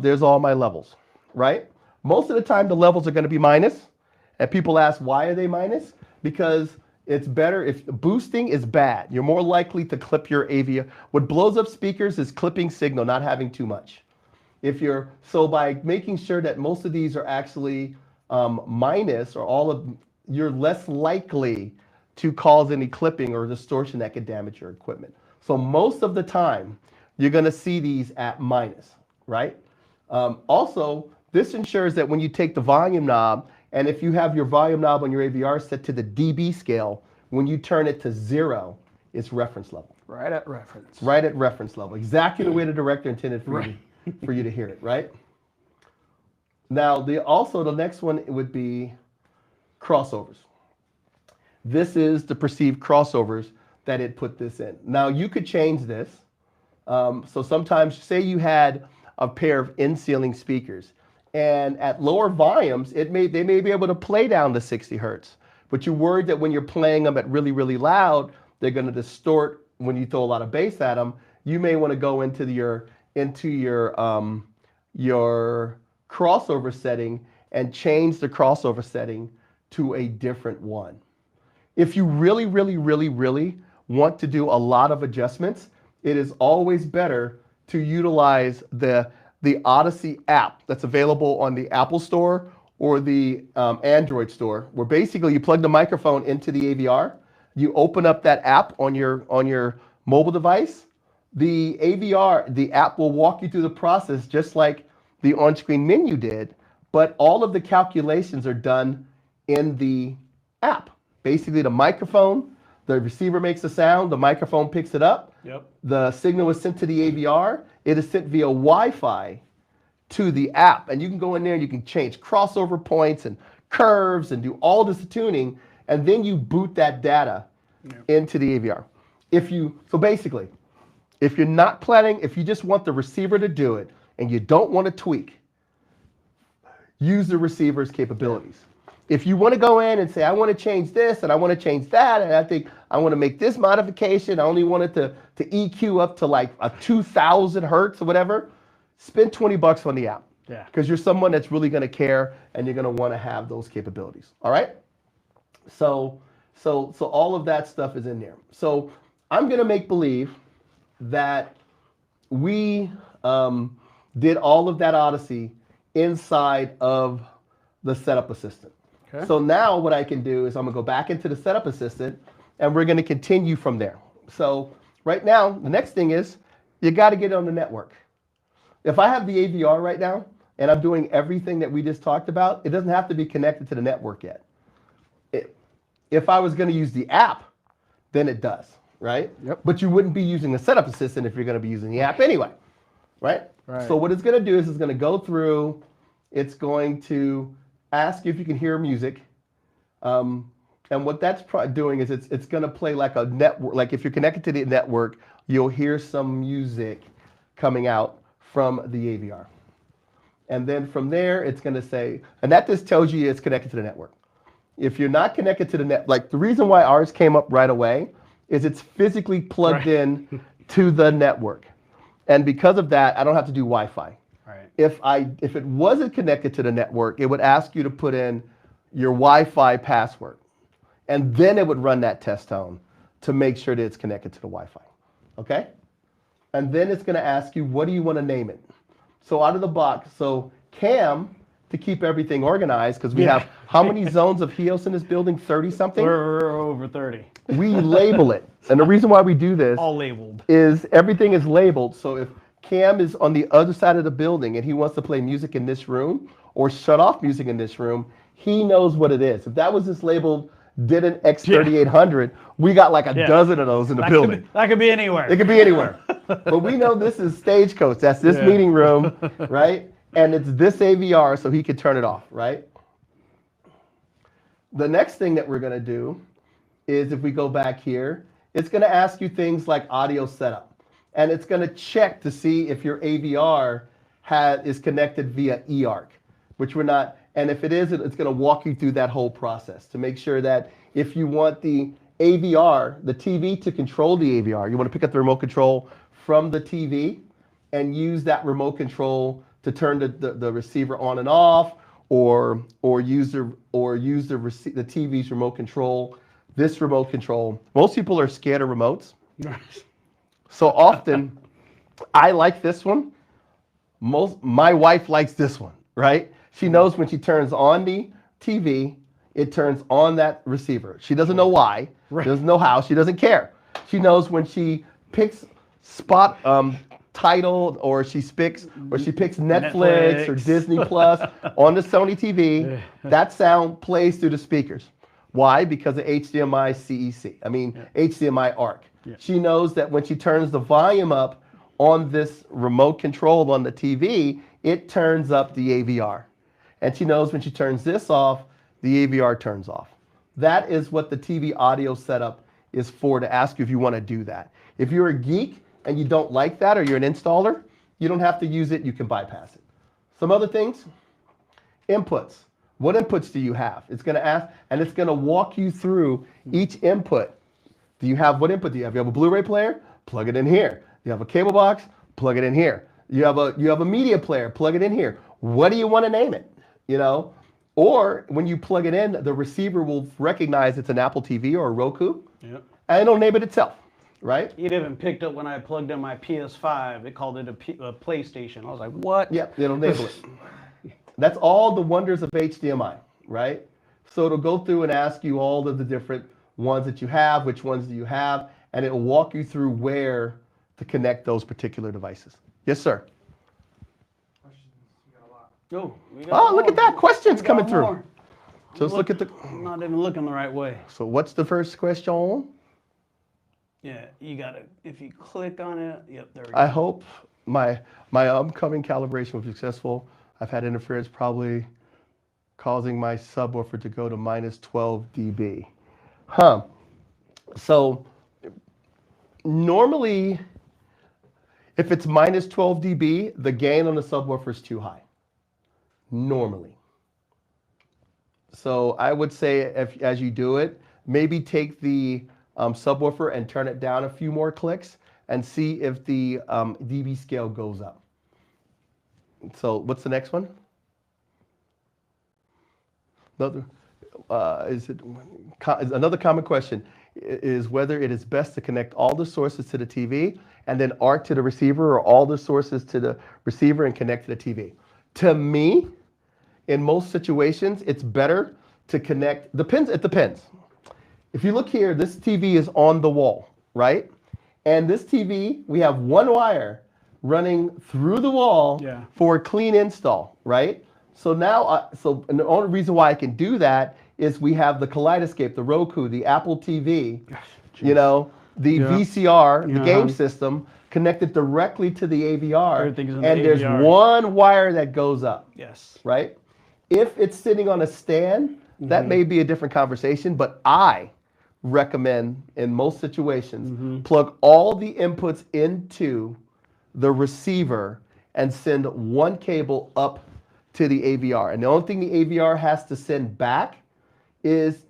there's all my levels, right? Most of the time the levels are going to be minus, and people ask why are they minus? Because it's better if boosting is bad. You're more likely to clip your AVR. What blows up speakers is clipping signal, not having too much. So by making sure that most of these are actually minus, or you're less likely to cause any clipping or distortion that could damage your equipment. So most of the time, you're going to see these at minus, right? Also, this ensures that when you take the volume knob And if you have your volume knob on your AVR set to the dB scale, when you turn it to 0, it's reference level. Right at reference. Right at reference level. Exactly the way the director intended for, for you to hear it, right? Now, also the next one would be crossovers. This is the perceived crossovers that it put this in. Now, you could change this. So sometimes, say you had a pair of in-ceiling speakers, and at lower volumes, they may be able to play down to 60 hertz. But you're worried that when you're playing them at really, really loud, they're going to distort when you throw a lot of bass at them. You may want to go into your crossover setting and change the crossover setting to a different one. If you really, really, really, really want to do a lot of adjustments, it is always better to utilize the Audyssey app that's available on the Apple Store or the Android store, where basically you plug the microphone into the AVR, you open up that app on your mobile device, the app will walk you through the process just like the on-screen menu did, but all of the calculations are done in the app. Basically, the microphone, the receiver makes a sound, the microphone picks it up. Yep. The signal is sent to the AVR. It is sent via Wi-Fi to the app. And you can go in there and you can change crossover points and curves and do all this tuning. And then you boot that data into the AVR. So basically, if you're not planning, if you just want the receiver to do it and you don't want to tweak, use the receiver's capabilities. If you want to go in and say, I want to change this and I want to change that, and I think I want to make this modification, I only want it to EQ up to like a 2,000 hertz or whatever, spend $20 on the app. Yeah. Because you're someone that's really going to care and you're going to want to have those capabilities. All right? So all of that stuff is in there. So I'm going to make believe that we did all of that Audyssey inside of the Setup Assistant. Okay. So now what I can do is I'm going to go back into the Setup Assistant and we're going to continue from there. So right now, the next thing is you got to get it on the network. If I have the AVR right now and I'm doing everything that we just talked about, it doesn't have to be connected to the network yet. If I was going to use the app, then it does, right? Yep. But you wouldn't be using the Setup Assistant if you're going to be using the app anyway, right? Right. So what it's going to do is it's going to go through, it's going to ask you if you can hear music. And what that's doing is it's going to play like a network. Like if you're connected to the network, you'll hear some music coming out from the AVR. And then from there, it's going to say, and that just tells you it's connected to the network. If you're not connected to the net, like the reason why ours came up right away is it's physically plugged in to the network. And because of that, I don't have to do Wi-Fi. Right. If it wasn't connected to the network, it would ask you to put in your Wi-Fi password. And then it would run that test tone to make sure that it's connected to the Wi-Fi. Okay? And then it's going to ask you, what do you want to name it? So out of the box, so Cam, to keep everything organized, because we have how many zones of HEOS in this building? 30 something? We're over 30. We label it. And the reason why we do this All labeled. is everything is labeled. So if Cam is on the other side of the building and he wants to play music in this room or shut off music in this room, he knows what it is. If that was just labeled Didn't X3800, we got like a dozen of those in the building. That could be anywhere. It could be anywhere. But we know this is Stagecoach. That's this meeting room, right? And it's this AVR, so he could turn it off, right? The next thing that we're going to do is if we go back here, it's going to ask you things like audio setup. And it's going to check to see if your AVR is connected via eARC, which we're not. And if it is, it's going to walk you through that whole process to make sure that if you want the AVR, the TV to control the AVR, you want to pick up the remote control from the TV and use that remote control to turn the receiver on and off, or use the TV's remote control. This remote control. Most people are scared of remotes. So often, I like this one. My wife likes this one, right? She knows when she turns on the TV, it turns on that receiver. She doesn't know why. She doesn't know how. She doesn't care. She knows when she picks Tidal or she picks Netflix or Disney Plus on the Sony TV, that sound plays through the speakers. Why? Because of HDMI CEC. HDMI ARC. Yeah. She knows that when she turns the volume up on this remote control on the TV, it turns up the AVR. And she knows when she turns this off, the AVR turns off. That is what the TV audio setup is for, to ask you if you want to do that. If you're a geek and you don't like that, or you're an installer, you don't have to use it, you can bypass it. Some other things, inputs. What inputs do you have? It's going to ask, and it's going to walk you through each input. What input do you have? You have a Blu-ray player? Plug it in here. You have a cable box? Plug it in here. You have a media player? Plug it in here. What do you want to name it? Or when you plug it in, the receiver will recognize it's an Apple TV or a Roku, and it'll name it itself, right? It even picked up when I plugged in my PS5. It called it a PlayStation. I was like, what? Yeah, it'll enable it. That's all the wonders of HDMI, right? So it'll go through and ask you all of the different ones that you have, which ones do you have, and it'll walk you through where to connect those particular devices. Yes, sir. Questions? You got a lot. Oh, look at that. Questions coming through. More. So let's look at the... I'm not even looking the right way. So what's the first question? Yeah, you got to, if you click on it, yep, there we go. I hope my upcoming calibration was successful. I've had interference probably causing my subwoofer to go to minus 12 dB. So normally, if it's minus 12 dB, the gain on the subwoofer is too high. Normally. So I would say, as you do it, maybe take the subwoofer and turn it down a few more clicks and see if the dB scale goes up. So what's the next one? Another common question is whether it is best to connect all the sources to the TV and then ARC to the receiver, or all the sources to the receiver and connect to the TV. To me, in most situations, it's better to connect. It depends. If you look here, this TV is on the wall, right? And this TV, we have one wire running through the wall for a clean install, right? So now, and the only reason why I can do that is we have the Kaleidoscape, the Roku, the Apple TV, the VCR, the game system connected directly to the AVR. Everything's in the and there's AVR. one wire that goes up. Yes. Right? If it's sitting on a stand, that may be a different conversation, but I recommend in most situations, plug all the inputs into the receiver and send one cable up to the AVR. And the only thing the AVR has to send back is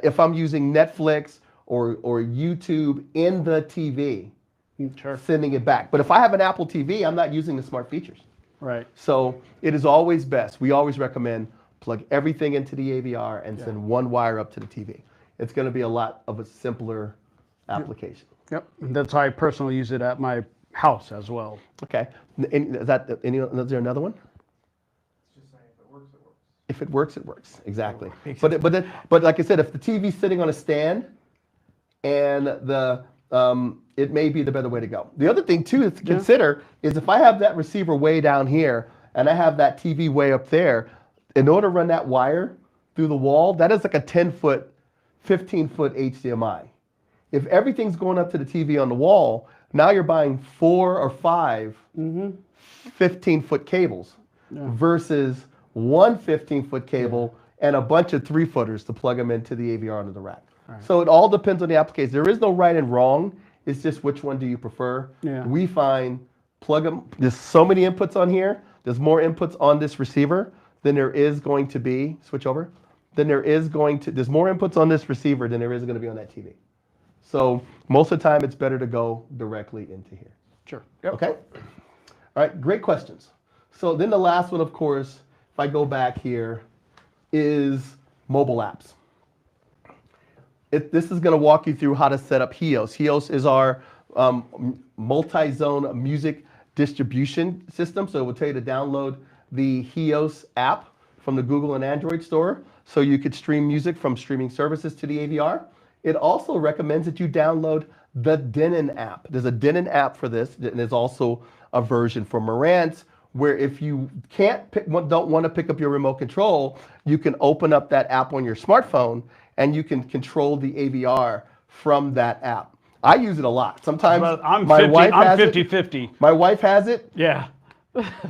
if I'm using Netflix or YouTube in the TV, sending it back. But if I have an Apple TV, I'm not using the smart features. Right. So it is always best. We always recommend plug everything into the AVR and send one wire up to the TV. It's going to be a lot of a simpler application. Yep. That's how I personally use it at my house as well. Okay. Is there another one? It's just saying if it works, it works. If it works, it works. Exactly. But like I said, if the TV's sitting on a stand, and it may be the better way to go. The other thing too to consider is if I have that receiver way down here and I have that TV way up there, in order to run that wire through the wall, that is like a 10-foot, 15-foot HDMI. If everything's going up to the TV on the wall, now you're buying 4 or 5 15-foot cables versus one 15-foot cable and a bunch of 3-footers to plug them into the AVR under the rack. Right. So it all depends on the application. There is no right and wrong. It's just which one do you prefer. Yeah. We find plug them. There's so many inputs on here. There's more inputs on this receiver than there is going to be. Switch over. There's more inputs on this receiver than there is going to be on that TV. So most of the time, it's better to go directly into here. Sure. Yep. Okay. All right. Great questions. So then the last one, of course, if I go back here, is mobile apps. This is going to walk you through how to set up HEOS. HEOS is our multi-zone music distribution system. So it will tell you to download the HEOS app from the Google and Android store so you could stream music from streaming services to the AVR. It also recommends that you download the Denon app. There's a Denon app for this, and there's also a version for Marantz where if you don't want to pick up your remote control, you can open up that app on your smartphone and you can control the AVR from that app. I use it a lot. Sometimes But I'm my wife has 50-50. My wife has it, Yeah.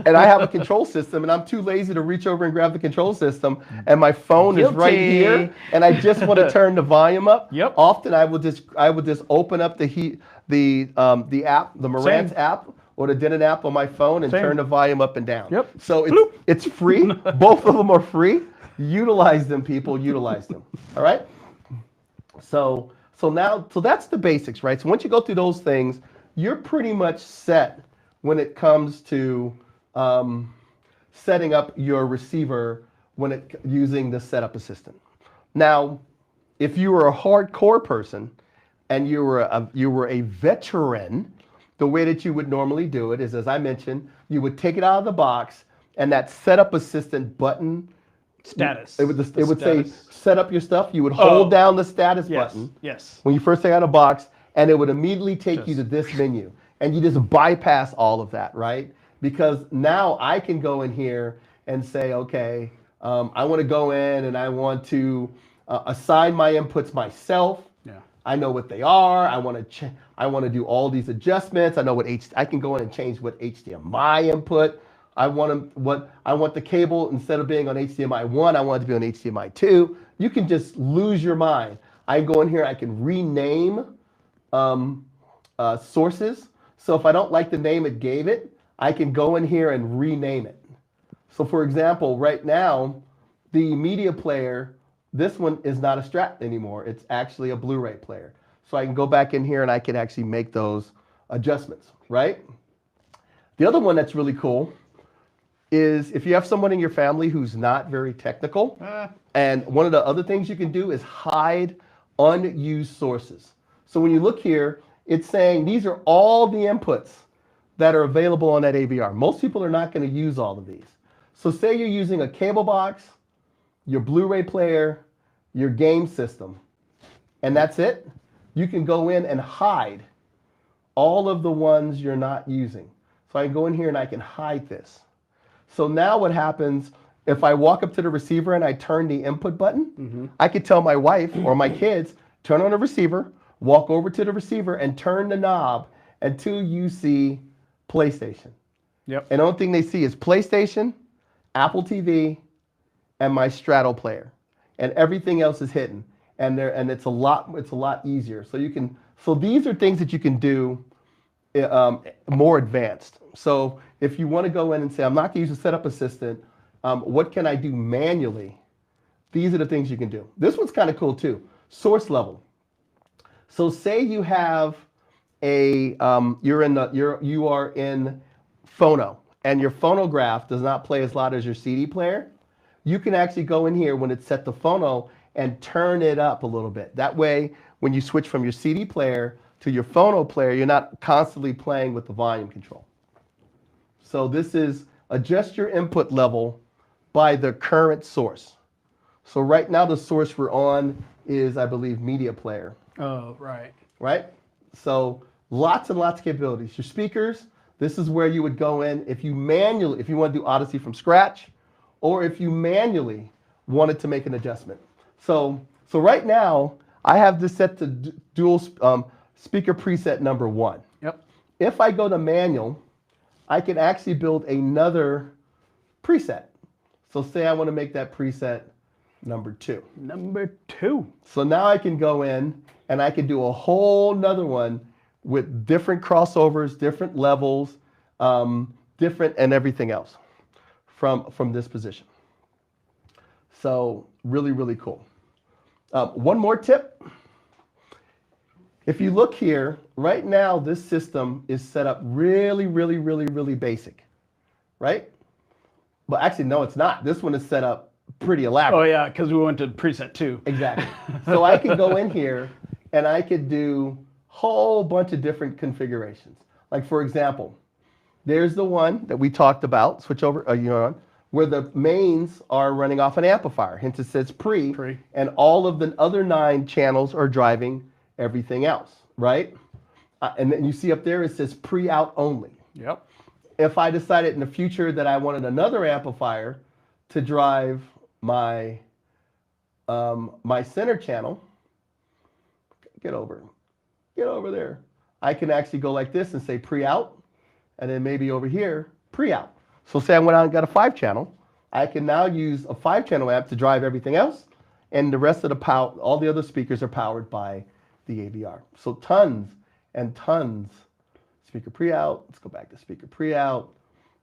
and I have a control system, and I'm too lazy to reach over and grab the control system, and my phone is right Guilty. here, and I just want to turn the volume up. Yep. Often I would just open up the app, the Marantz Same. app or the Denon app on my phone and Same. turn the volume up and down. Yep. So Bloop. it's free. Both of them are free. Utilize them, people. Utilize them. All right. So that's the basics, right? So once you go through those things, you're pretty much set when it comes to setting up your receiver using the setup assistant. Now, if you were a hardcore person and you were a veteran, the way that you would normally do it is, as I mentioned, you would take it out of the box and that setup assistant button, Status. it would say Status. set up your stuff. You would hold down the status Yes. button Yes. when you first take out a box, and it would immediately take you to this menu. And you just bypass all of that, right? Because now I can go in here and say, okay, I want to go in and I want to assign my inputs myself. Yeah. I know what they are. I want to do all these adjustments. I know I can go in and change what HDMI input. I want the cable, instead of being on HDMI 1, I want it to be on HDMI 2. You can just lose your mind. I go in here, I can rename sources. So if I don't like the name it gave it, I can go in here and rename it. So for example, right now, the media player, this one is not a Strat anymore. It's actually a Blu-ray player. So I can go back in here and I can actually make those adjustments, right? The other one that's really cool is if you have someone in your family who's not very technical, and one of the other things you can do is hide unused sources. So when you look here, it's saying these are all the inputs that are available on that AVR. Most people are not going to use all of these. So say you're using a cable box, your Blu-ray player, your game system, and that's it. You can go in and hide all of the ones you're not using. So I can go in here and I can hide this. So now what happens, if I walk up to the receiver and I turn the input button, I could tell my wife or my kids, turn on the receiver, walk over to the receiver and turn the knob until you see PlayStation. Yep. And the only thing they see is PlayStation, Apple TV, and my Straddle player. And everything else is hidden. And it's a lot easier. So these are things that you can do more advanced. So if you want to go in and say, I'm not going to use a setup assistant, what can I do manually? These are the things you can do. This one's kind of cool too. Source level. So say you have you are in phono, and your phonograph does not play as loud as your CD player. You can actually go in here when it's set to phono and turn it up a little bit. That way, when you switch from your CD player to your phono player, you're not constantly playing with the volume control. So this is adjust your input level by the current source. So right now the source we're on is, I believe, media player. Oh, right. Right? So lots and lots of capabilities. Your speakers, this is where you would go in if you want to do Audyssey from scratch, or if you manually wanted to make an adjustment. So right now, I have this set to dual speaker preset number 1. Yep. If I go to manual, I can actually build another preset. So say I want to make that preset number 2. Number 2. So now I can go in and I can do a whole nother one with different crossovers, different levels, different and everything else from this position. So really, really cool. One more tip. If you look here, right now this system is set up really, really, really, really basic, right? But actually, no, it's not. This one is set up pretty elaborate. Oh yeah, because we went to preset 2. Exactly. So I can go in here and I could do a whole bunch of different configurations. Like for example, there's the one that we talked about, switch over, where the mains are running off an amplifier. Hence it says pre, and all of the other 9 channels are driving everything else, right? And then you see up there it says pre-out only. Yep. If I decided in the future that I wanted another amplifier to drive my my center channel, get over there. I can actually go like this and say pre-out, and then maybe over here pre-out. So say I went out and got a 5-channel, I can now use a 5-channel amp to drive everything else, and the rest of the power, all the other speakers are powered by the AVR. So tons and tons. Speaker pre-out, let's go back to speaker pre-out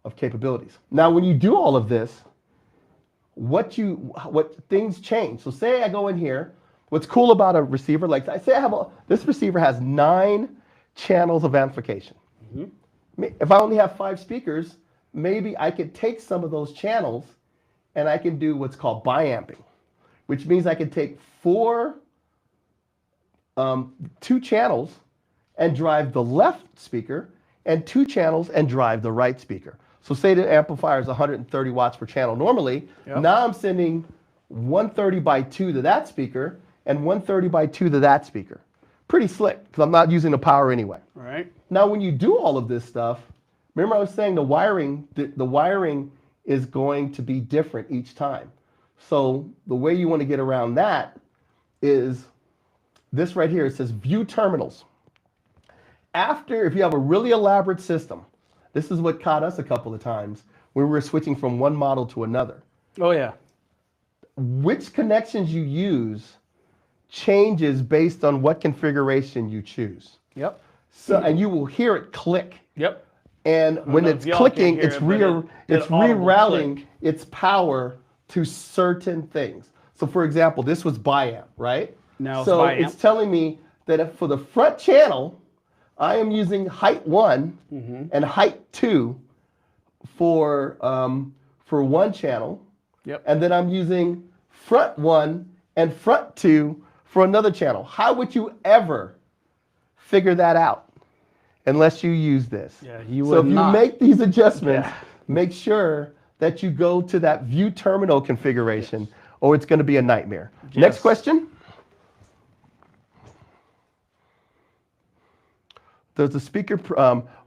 of capabilities. Now when you do all of this, what things change. So say I go in here, what's cool about a receiver, like I say I have this receiver has 9 channels of amplification. Mm-hmm. If I only have 5 speakers, maybe I could take some of those channels and I can do what's called biamping, which means I can take 2 channels and drive the left speaker, and 2 channels and drive the right speaker. So say the amplifier is 130 watts per channel normally. Yep. Now I'm sending 130 by 2 to that speaker and 130 by 2 to that speaker. Pretty slick, because I'm not using the power anyway. Right. Now when you do all of this stuff, remember I was saying the wiring is going to be different each time. So the way you want to get around that is this right here. It says view terminals. After, if you have a really elaborate system, this is what caught us a couple of times when we were switching from one model to another. Oh yeah. Which connections you use changes based on what configuration you choose. Yep. So, and you will hear it click. Yep. And when it's clicking, it's rerouting its power to certain things. So for example, this was biamp, right? Now so it's telling me that if for the front channel, I am using height 1 and height 2 for one channel. Yep. And then I'm using front 1 and front 2 for another channel. How would you ever figure that out unless you use this? Yeah, you would So if you make these adjustments, Yeah. make sure that you go to that view terminal configuration, or it's going to be a nightmare. Yes. Next question. Does the speaker,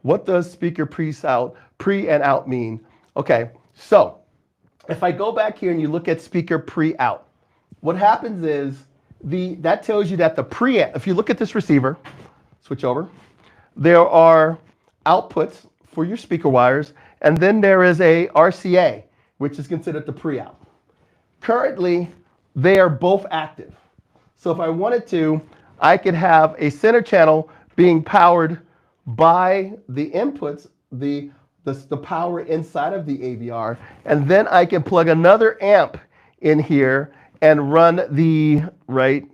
what does speaker pre and out mean? Okay, so if I go back here and you look at speaker pre-out, what happens is that tells you that the preamp, if you look at this receiver, switch over, there are outputs for your speaker wires, and then there is a RCA, which is considered the pre-out. Currently, they are both active. So if I wanted to, I could have a center channel being powered by the inputs, the power inside of the AVR, and then I can plug another amp in here and run the right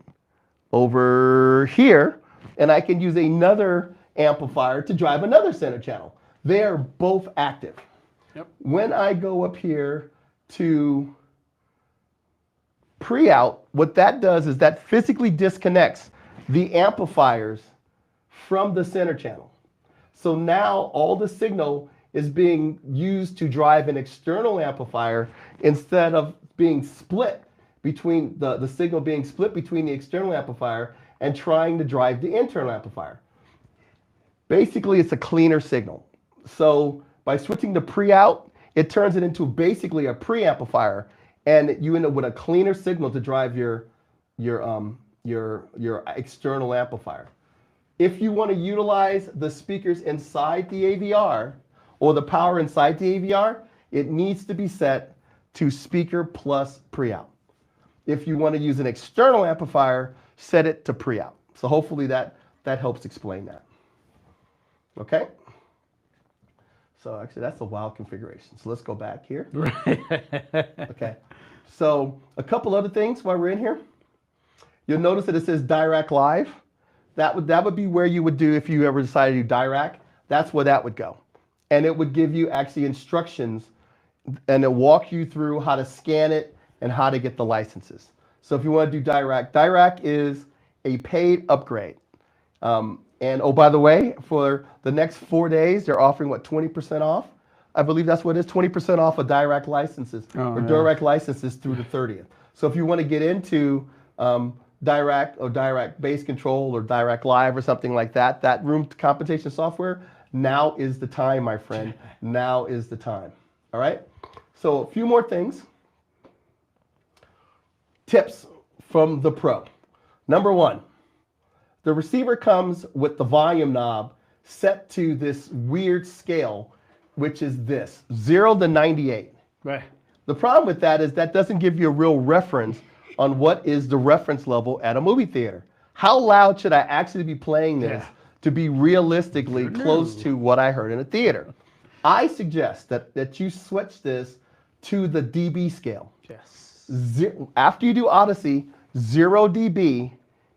over here, and I can use another amplifier to drive another center channel. They are both active. Yep. When I go up here to pre-out, what that does is that physically disconnects the amplifiers from the center channel. So now all the signal is being used to drive an external amplifier instead of being split between the signal being split between the external amplifier and trying to drive the internal amplifier. Basically, it's a cleaner signal. So by switching to pre-out, it turns it into basically a pre-amplifier, and you end up with a cleaner signal to drive your external amplifier. If you want to utilize the speakers inside the AVR or the power inside the AVR, it needs to be set to speaker plus pre-out. If you want to use an external amplifier, set it to pre-out. So hopefully that helps explain that. Okay? So actually that's a wild configuration. So let's go back here. Okay. So a couple other things while we're in here. You'll notice that it says Dirac Live. That would be where you would do if you ever decided to do Dirac. That's where that would go. And it would give you actually instructions and it'll walk you through how to scan it and how to get the licenses. So if you want to do Dirac, Dirac is a paid upgrade. And oh, by the way, for the next 4 days, they're offering what, 20% off? I believe that's what it is, 20% off of Dirac licenses or Dirac licenses through the 30th. So if you want to get into Direct or Direct Bass Control or Direct Live or something like that, that room compensation software, now is the time, my friend. Now is the time. All right? So a few more things. Tips from the pro. Number one, the receiver comes with the volume knob set to this weird scale, which is this, 0 to 98. Right. The problem with that is that doesn't give you a real reference on what is the reference level at a movie theater. How loud should I actually be playing this to be realistically close to what I heard in a theater? I suggest that you switch this to the dB scale. Yes. After you do Audyssey, 0 dB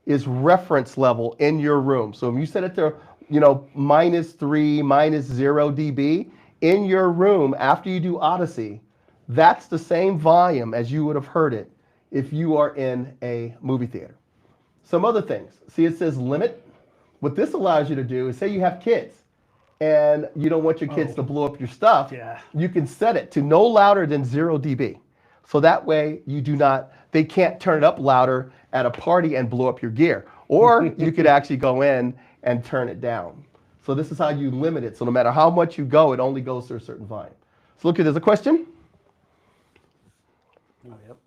is reference level in your room. So if you set it to, -3, -0 dB in your room after you do Audyssey, that's the same volume as you would have heard it if you are in a movie theater. Some other things. See, it says limit. What this allows you to do is say you have kids and you don't want your kids to blow up your stuff. Yeah. You can set it to no louder than 0 dB. So that way they can't turn it up louder at a party and blow up your gear. Or you could actually go in and turn it down. So this is how you limit it. So no matter how much you go, it only goes to a certain volume. So look, there's a question. Oh, yep.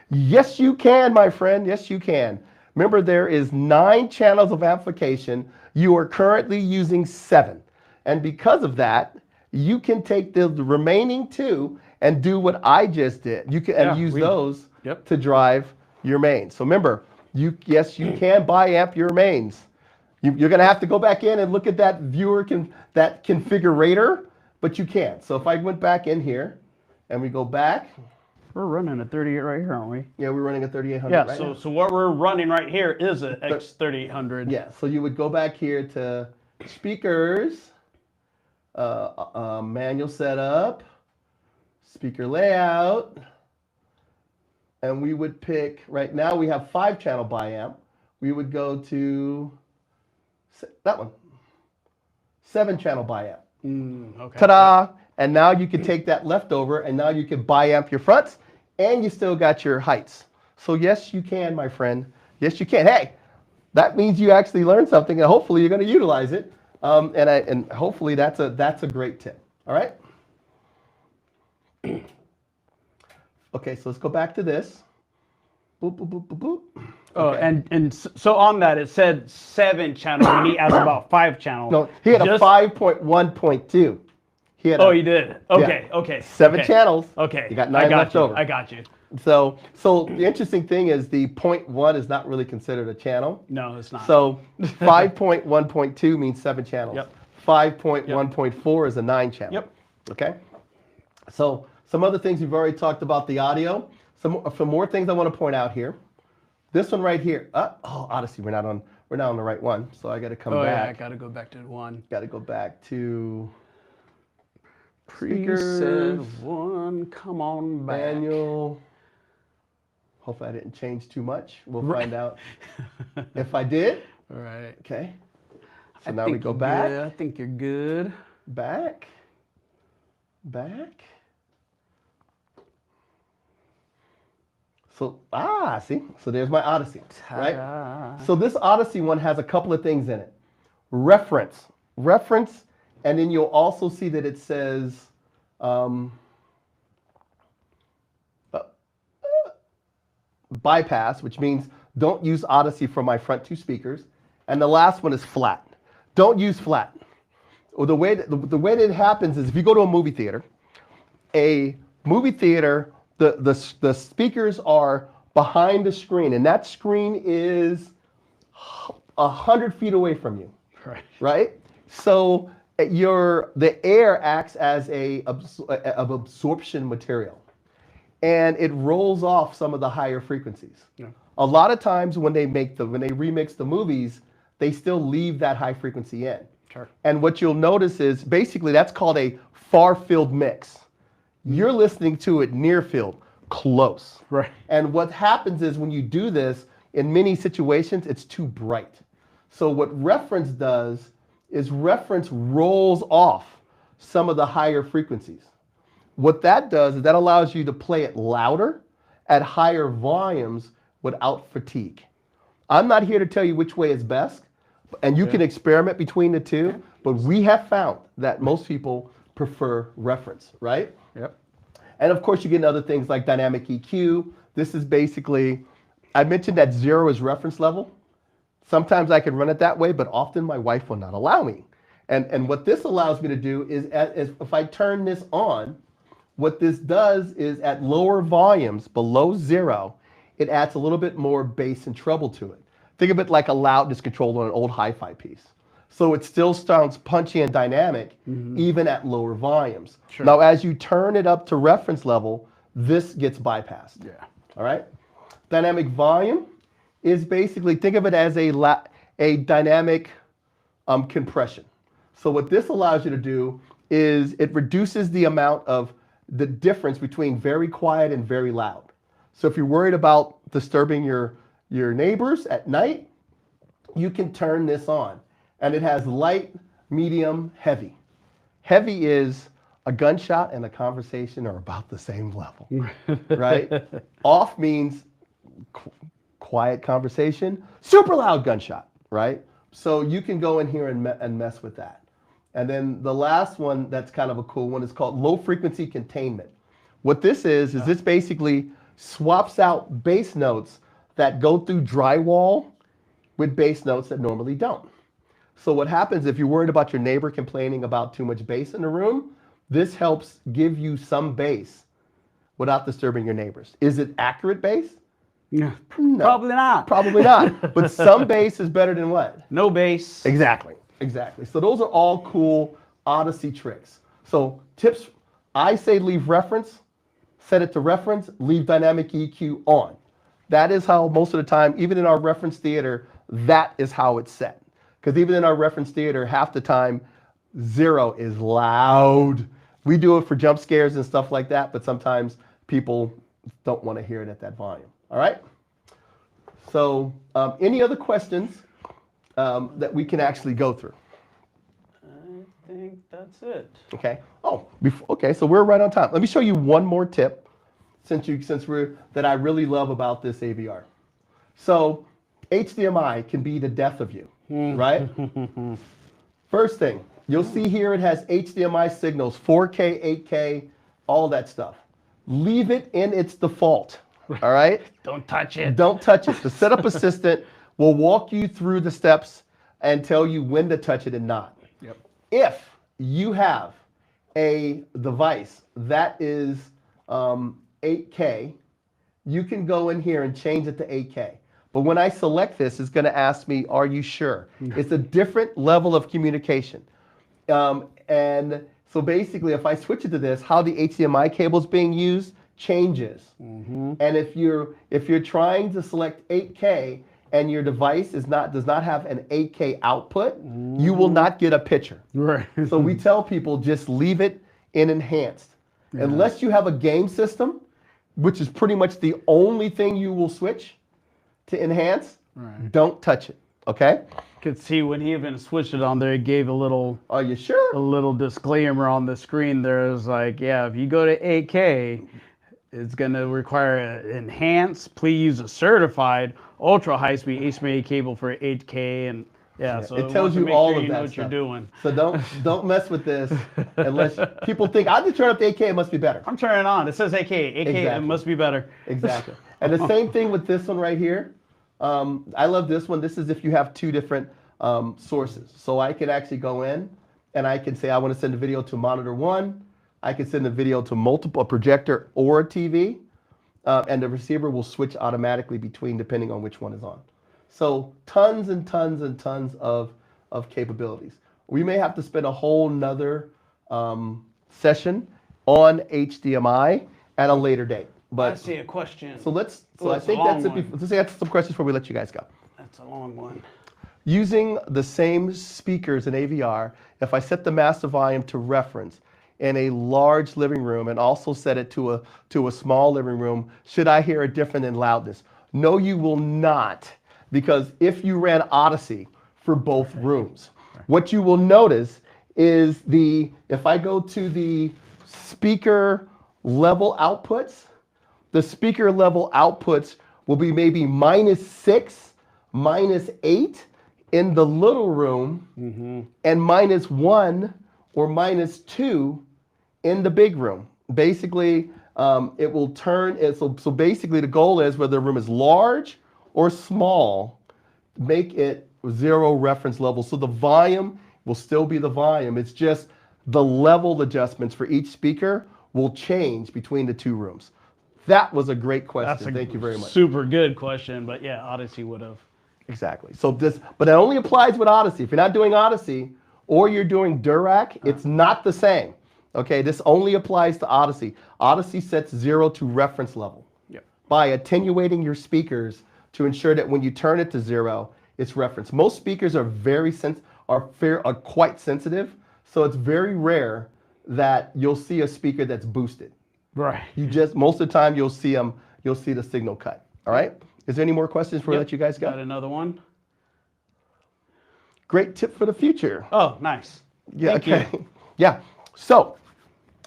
Yes, you can, my friend. Yes, you can. Remember, there is 9 channels of amplification. You are currently using 7. And because of that, you can take the remaining 2 and do what I just did. You can use those to drive your mains. So remember, yes, you can bi-amp your mains. You're going to have to go back in and look at that that configurator, but you can. So if I went back in here and we go back. We're running a 38 right here, aren't we? Yeah, we're running a 3800 yeah, right now. So what we're running right here is a X3800. Yeah, so you would go back here to speakers, manual setup, speaker layout, and we would pick, right now we have 5-channel bi-amp. We would go to that one, 7-channel bi-amp. Okay. Ta-da! And now you can take that leftover and now you can bi-amp your fronts and you still got your heights. So yes, you can, my friend. Yes, you can. Hey, that means you actually learned something and hopefully you're going to utilize it. And hopefully that's a great tip. All right? Okay, so let's go back to this. Boop, boop, boop, boop, boop. Oh, Okay. and so on that, it said 7-channel, and he asked about 5-channel. No, he had a 5.1.2. He had he did. Okay, okay. 7 channels. Okay. You got 9 left over. I got you. So the interesting thing is the 0.1 is not really considered a channel. No, it's not. So 5.1.2 means 7 channels. Yep. 5.1.4 is a 9 channel. Yep. Okay. So some other things we've already talked about the audio. Some more things I want to point out here. This one right here. Audyssey, we're not on the right one. So I got to come back. Yeah, I got to go back to 1. Got to go back to Preset 1. Come on back. manual. Hopefully I didn't change too much. We'll find out if I did. All right. Okay. So now we go back. I think you're good. Back. So, see? So there's my Audyssey, right? So this Audyssey one has a couple of things in it. Reference, and then you'll also see that it says bypass, which means don't use Audyssey for my front 2 speakers. And the last one is flat. Don't use flat. Or the way that it happens is if you go to a movie theater, the speakers are behind the screen, and that screen is 100 feet away from you. Right? So the air acts as an absorption material, and it rolls off some of the higher frequencies. Yeah. A lot of times when they remix the movies, they still leave that high frequency in. Sure. And what you'll notice is basically that's called a far field mix. You're listening to it near field, close. Right. And what happens is when you do this, in many situations, it's too bright. So what reference does is reference rolls off some of the higher frequencies. What that does is that allows you to play it louder at higher volumes without fatigue. I'm not here to tell you which way is best, and you can experiment between the two, but we have found that most people prefer reference, right? Yep. And of course, you get into other things like dynamic EQ. This is basically, I mentioned that 0 is reference level. Sometimes I can run it that way, but often my wife will not allow me. And what this allows me to do is if I turn this on, what this does is at lower volumes, below 0, it adds a little bit more bass and treble to it. Think of it like a loudness control on an old hi-fi piece. So it still sounds punchy and dynamic, even at lower volumes. Sure. Now, as you turn it up to reference level, this gets bypassed. Yeah. All right? Dynamic volume is basically, think of it as a dynamic compression. So what this allows you to do is it reduces the amount of the difference between very quiet and very loud. So if you're worried about disturbing your neighbors at night, you can turn this on. And it has light, medium, heavy. Heavy is a gunshot and a conversation are about the same level, right? Off means quiet conversation, super loud gunshot, right? So you can go in here and mess with that. And then the last one that's kind of a cool one is called low frequency containment. What this is this basically swaps out bass notes that go through drywall with bass notes that normally don't. So what happens if you're worried about your neighbor complaining about too much bass in the room, this helps give you some bass without disturbing your neighbors. Is it accurate bass? No. No. Probably not. Probably not. But some bass is better than what? No bass. Exactly. Exactly. So those are all cool Audyssey tricks. So tips, I say leave reference, set it to reference, leave dynamic EQ on. That is how most of the time, even in our reference theater, that is how it's set. Because even in our reference theater, half the time, 0 is loud. We do it for jump scares and stuff like that, but sometimes people don't want to hear it at that volume. All right? So any other questions that we can actually go through? I think that's it. Okay. Oh, okay. So we're right on time. Let me show you one more tip, that I really love about this AVR. So HDMI can be the death of you, right? First thing, you'll see here it has HDMI signals, 4K, 8K, all that stuff. Leave it in its default. All right? Don't touch it. Don't touch it. The setup assistant will walk you through the steps and tell you when to touch it and not. Yep. If you have a device that is 8K, you can go in here and change it to 8K. But when I select this, it's going to ask me, are you sure? It's a different level of communication. And so basically, if I switch it to this, how the HDMI cable is being used changes. And if you're trying to select 8K and your device does not have an 8K output, you will not get a picture. Right. So we tell people just leave it in enhanced. Unless you have a game system, which is pretty much the only thing you will switch to enhance, don't touch it. Okay? Could see when he even switched it on there, it gave a little. Are you sure? A little disclaimer on the screen. There's like, yeah, if you go to 8K, it's going to require an enhanced. Please use a certified ultra high-speed HDMI cable for 8K, and so it tells you all of that know what stuff. you're doing. So don't mess with this unless people think I just turn up to 8K, it must be better. I'm turning it on. It says 8K. 8K, Exactly. It must be better. Exactly. And the same thing with this one right here. I love this one. This is if you have two different sources. So I can actually go in and I can say I want to send a video to monitor 1. I can send a video to a projector or a TV, and the receiver will switch automatically between depending on which one is on. So tons and tons and tons of capabilities. We may have to spend a whole nother session on HDMI at a later date. But I see a question. So let's. So Well, I it's a think long that's it. one. Let's answer some questions before we let you guys go. That's a long one. Using the same speakers in AVR, if I set the master volume to reference in a large living room and also set it to a small living room, should I hear a difference in loudness? No, you will not, because if you ran Audyssey for both rooms, what you will notice is if I go to the speaker level outputs, the speaker level outputs will be maybe -6, -8 in the little room, and -1 or -2 in the big room. Basically, it will turn, so basically the goal is whether the room is large or small, make it 0 reference level. So the volume will still be the volume. It's just the level adjustments for each speaker will change between the 2 rooms. That was a great question. Thank you very much. Super good question, but yeah, Audyssey would have. Exactly. So but it only applies with Audyssey. If you're not doing Audyssey or you're doing Dirac, it's not the same. Okay, this only applies to Audyssey. Audyssey sets 0 to reference level by attenuating your speakers to ensure that when you turn it to 0, it's reference. Most speakers are are quite sensitive, so it's very rare that you'll see a speaker that's boosted. Right. Most of the time you'll see the signal cut. All right. Is there any more questions before I let you guys go? Got another one. Great tip for the future. Oh, nice. Yeah. Thank you. Yeah. So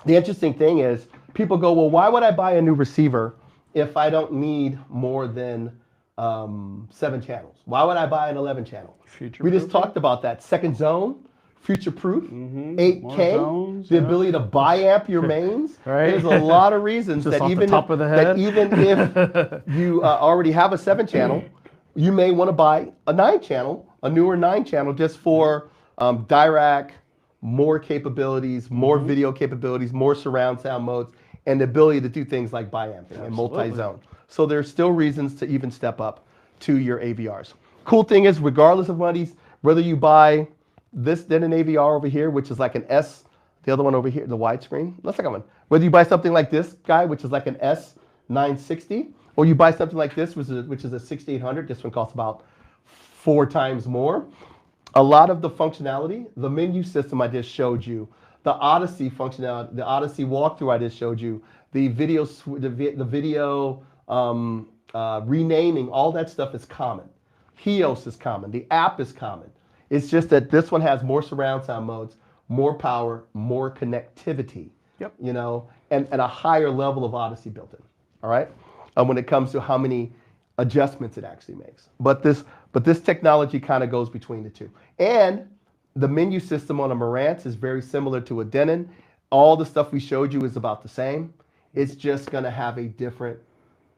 the interesting thing is people go, well, why would I buy a new receiver if I don't need more than 7 channels? Why would I buy an 11 channel? We just talked about that. Second zone, future-proof, 8K, the ability to bi-amp your mains. Right. There's a lot of reasons that even, that even if you already have a 7-channel, you may want to buy a 9-channel, a newer 9-channel, just for Dirac, more capabilities, more video capabilities, more surround sound modes, and the ability to do things like bi-amping and multi-zone. So there's still reasons to even step up to your AVRs. Cool thing is, regardless of one of these, whether you buy this Denon AVR over here, which is like an S, the other one over here, the widescreen, let's look at one. Whether you buy something like this guy, which is like an S960, or you buy something like this, which is a 6800, this one costs about 4 times more. A lot of the functionality, the menu system I just showed you, the Audyssey functionality, the Audyssey walkthrough I just showed you, the video, renaming, all that stuff is common. HEOS is common. The app is common. It's just that this one has more surround sound modes, more power, more connectivity, you know, and a higher level of Audyssey built in. All right, when it comes to how many adjustments it actually makes. But this technology kind of goes between the two. And the menu system on a Marantz is very similar to a Denon. All the stuff we showed you is about the same. It's just going to have a different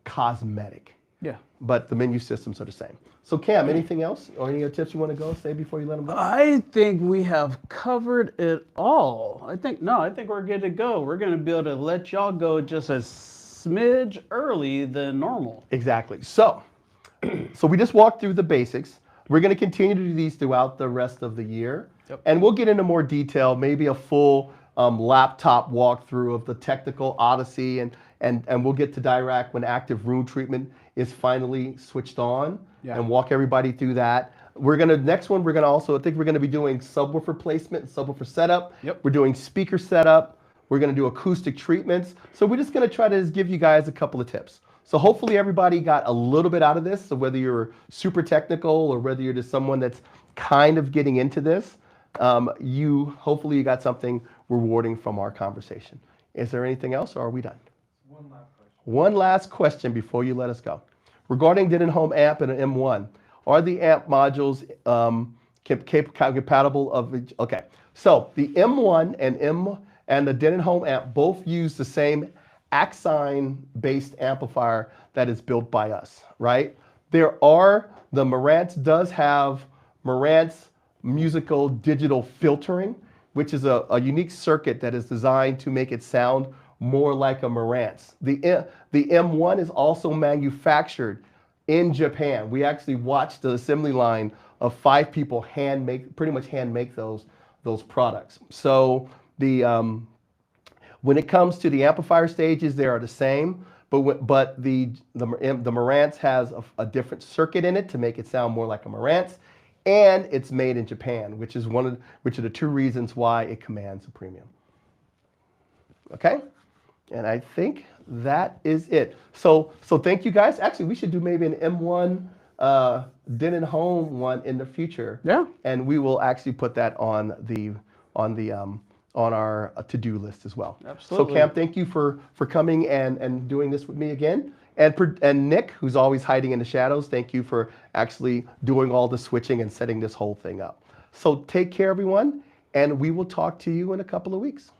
cosmetic. Yeah. But the menu systems are the same. So Cam, anything else or any other tips you want to say before you let them go? I think we have covered it all. I think we're good to go. We're going to be able to let y'all go just a smidge early than normal. Exactly. So we just walked through the basics. We're going to continue to do these throughout the rest of the year. And we'll get into more detail, maybe a full laptop walkthrough of the technical Audyssey, and we'll get to Dirac when active room treatment is finally switched on, and walk everybody through that. Next one, I think we're gonna be doing subwoofer placement and subwoofer setup. We're doing speaker setup. We're gonna do acoustic treatments. So we're just gonna try to give you guys a couple of tips. So hopefully everybody got a little bit out of this. So whether you're super technical or whether you're just someone that's kind of getting into this, hopefully you got something rewarding from our conversation. Is there anything else, or are we done? One last question. One last question before you let us go. Regarding Denon Home amp and an M1, are the amp modules compatible okay, so the M1 and the Denon Home amp both use the same Axine-based amplifier that is built by us, right? The Marantz does have Marantz musical digital filtering, which is a unique circuit that is designed to make it sound more like a Marantz. The M1 is also manufactured in Japan. We actually watched the assembly line of 5 people pretty much hand make those products. So when it comes to the amplifier stages, they are the same, but the Marantz has a different circuit in it to make it sound more like a Marantz, and it's made in Japan, which are the 2 reasons why it commands a premium. Okay, and I think that is it. So thank you guys. Actually, we should do maybe an M1 Denon Home one in the future. Yeah. And we will actually put that on the to-do list as well. Absolutely. So Cam, thank you for coming and doing this with me again. And Nick, who's always hiding in the shadows, thank you for actually doing all the switching and setting this whole thing up. So take care, everyone, and we will talk to you in a couple of weeks.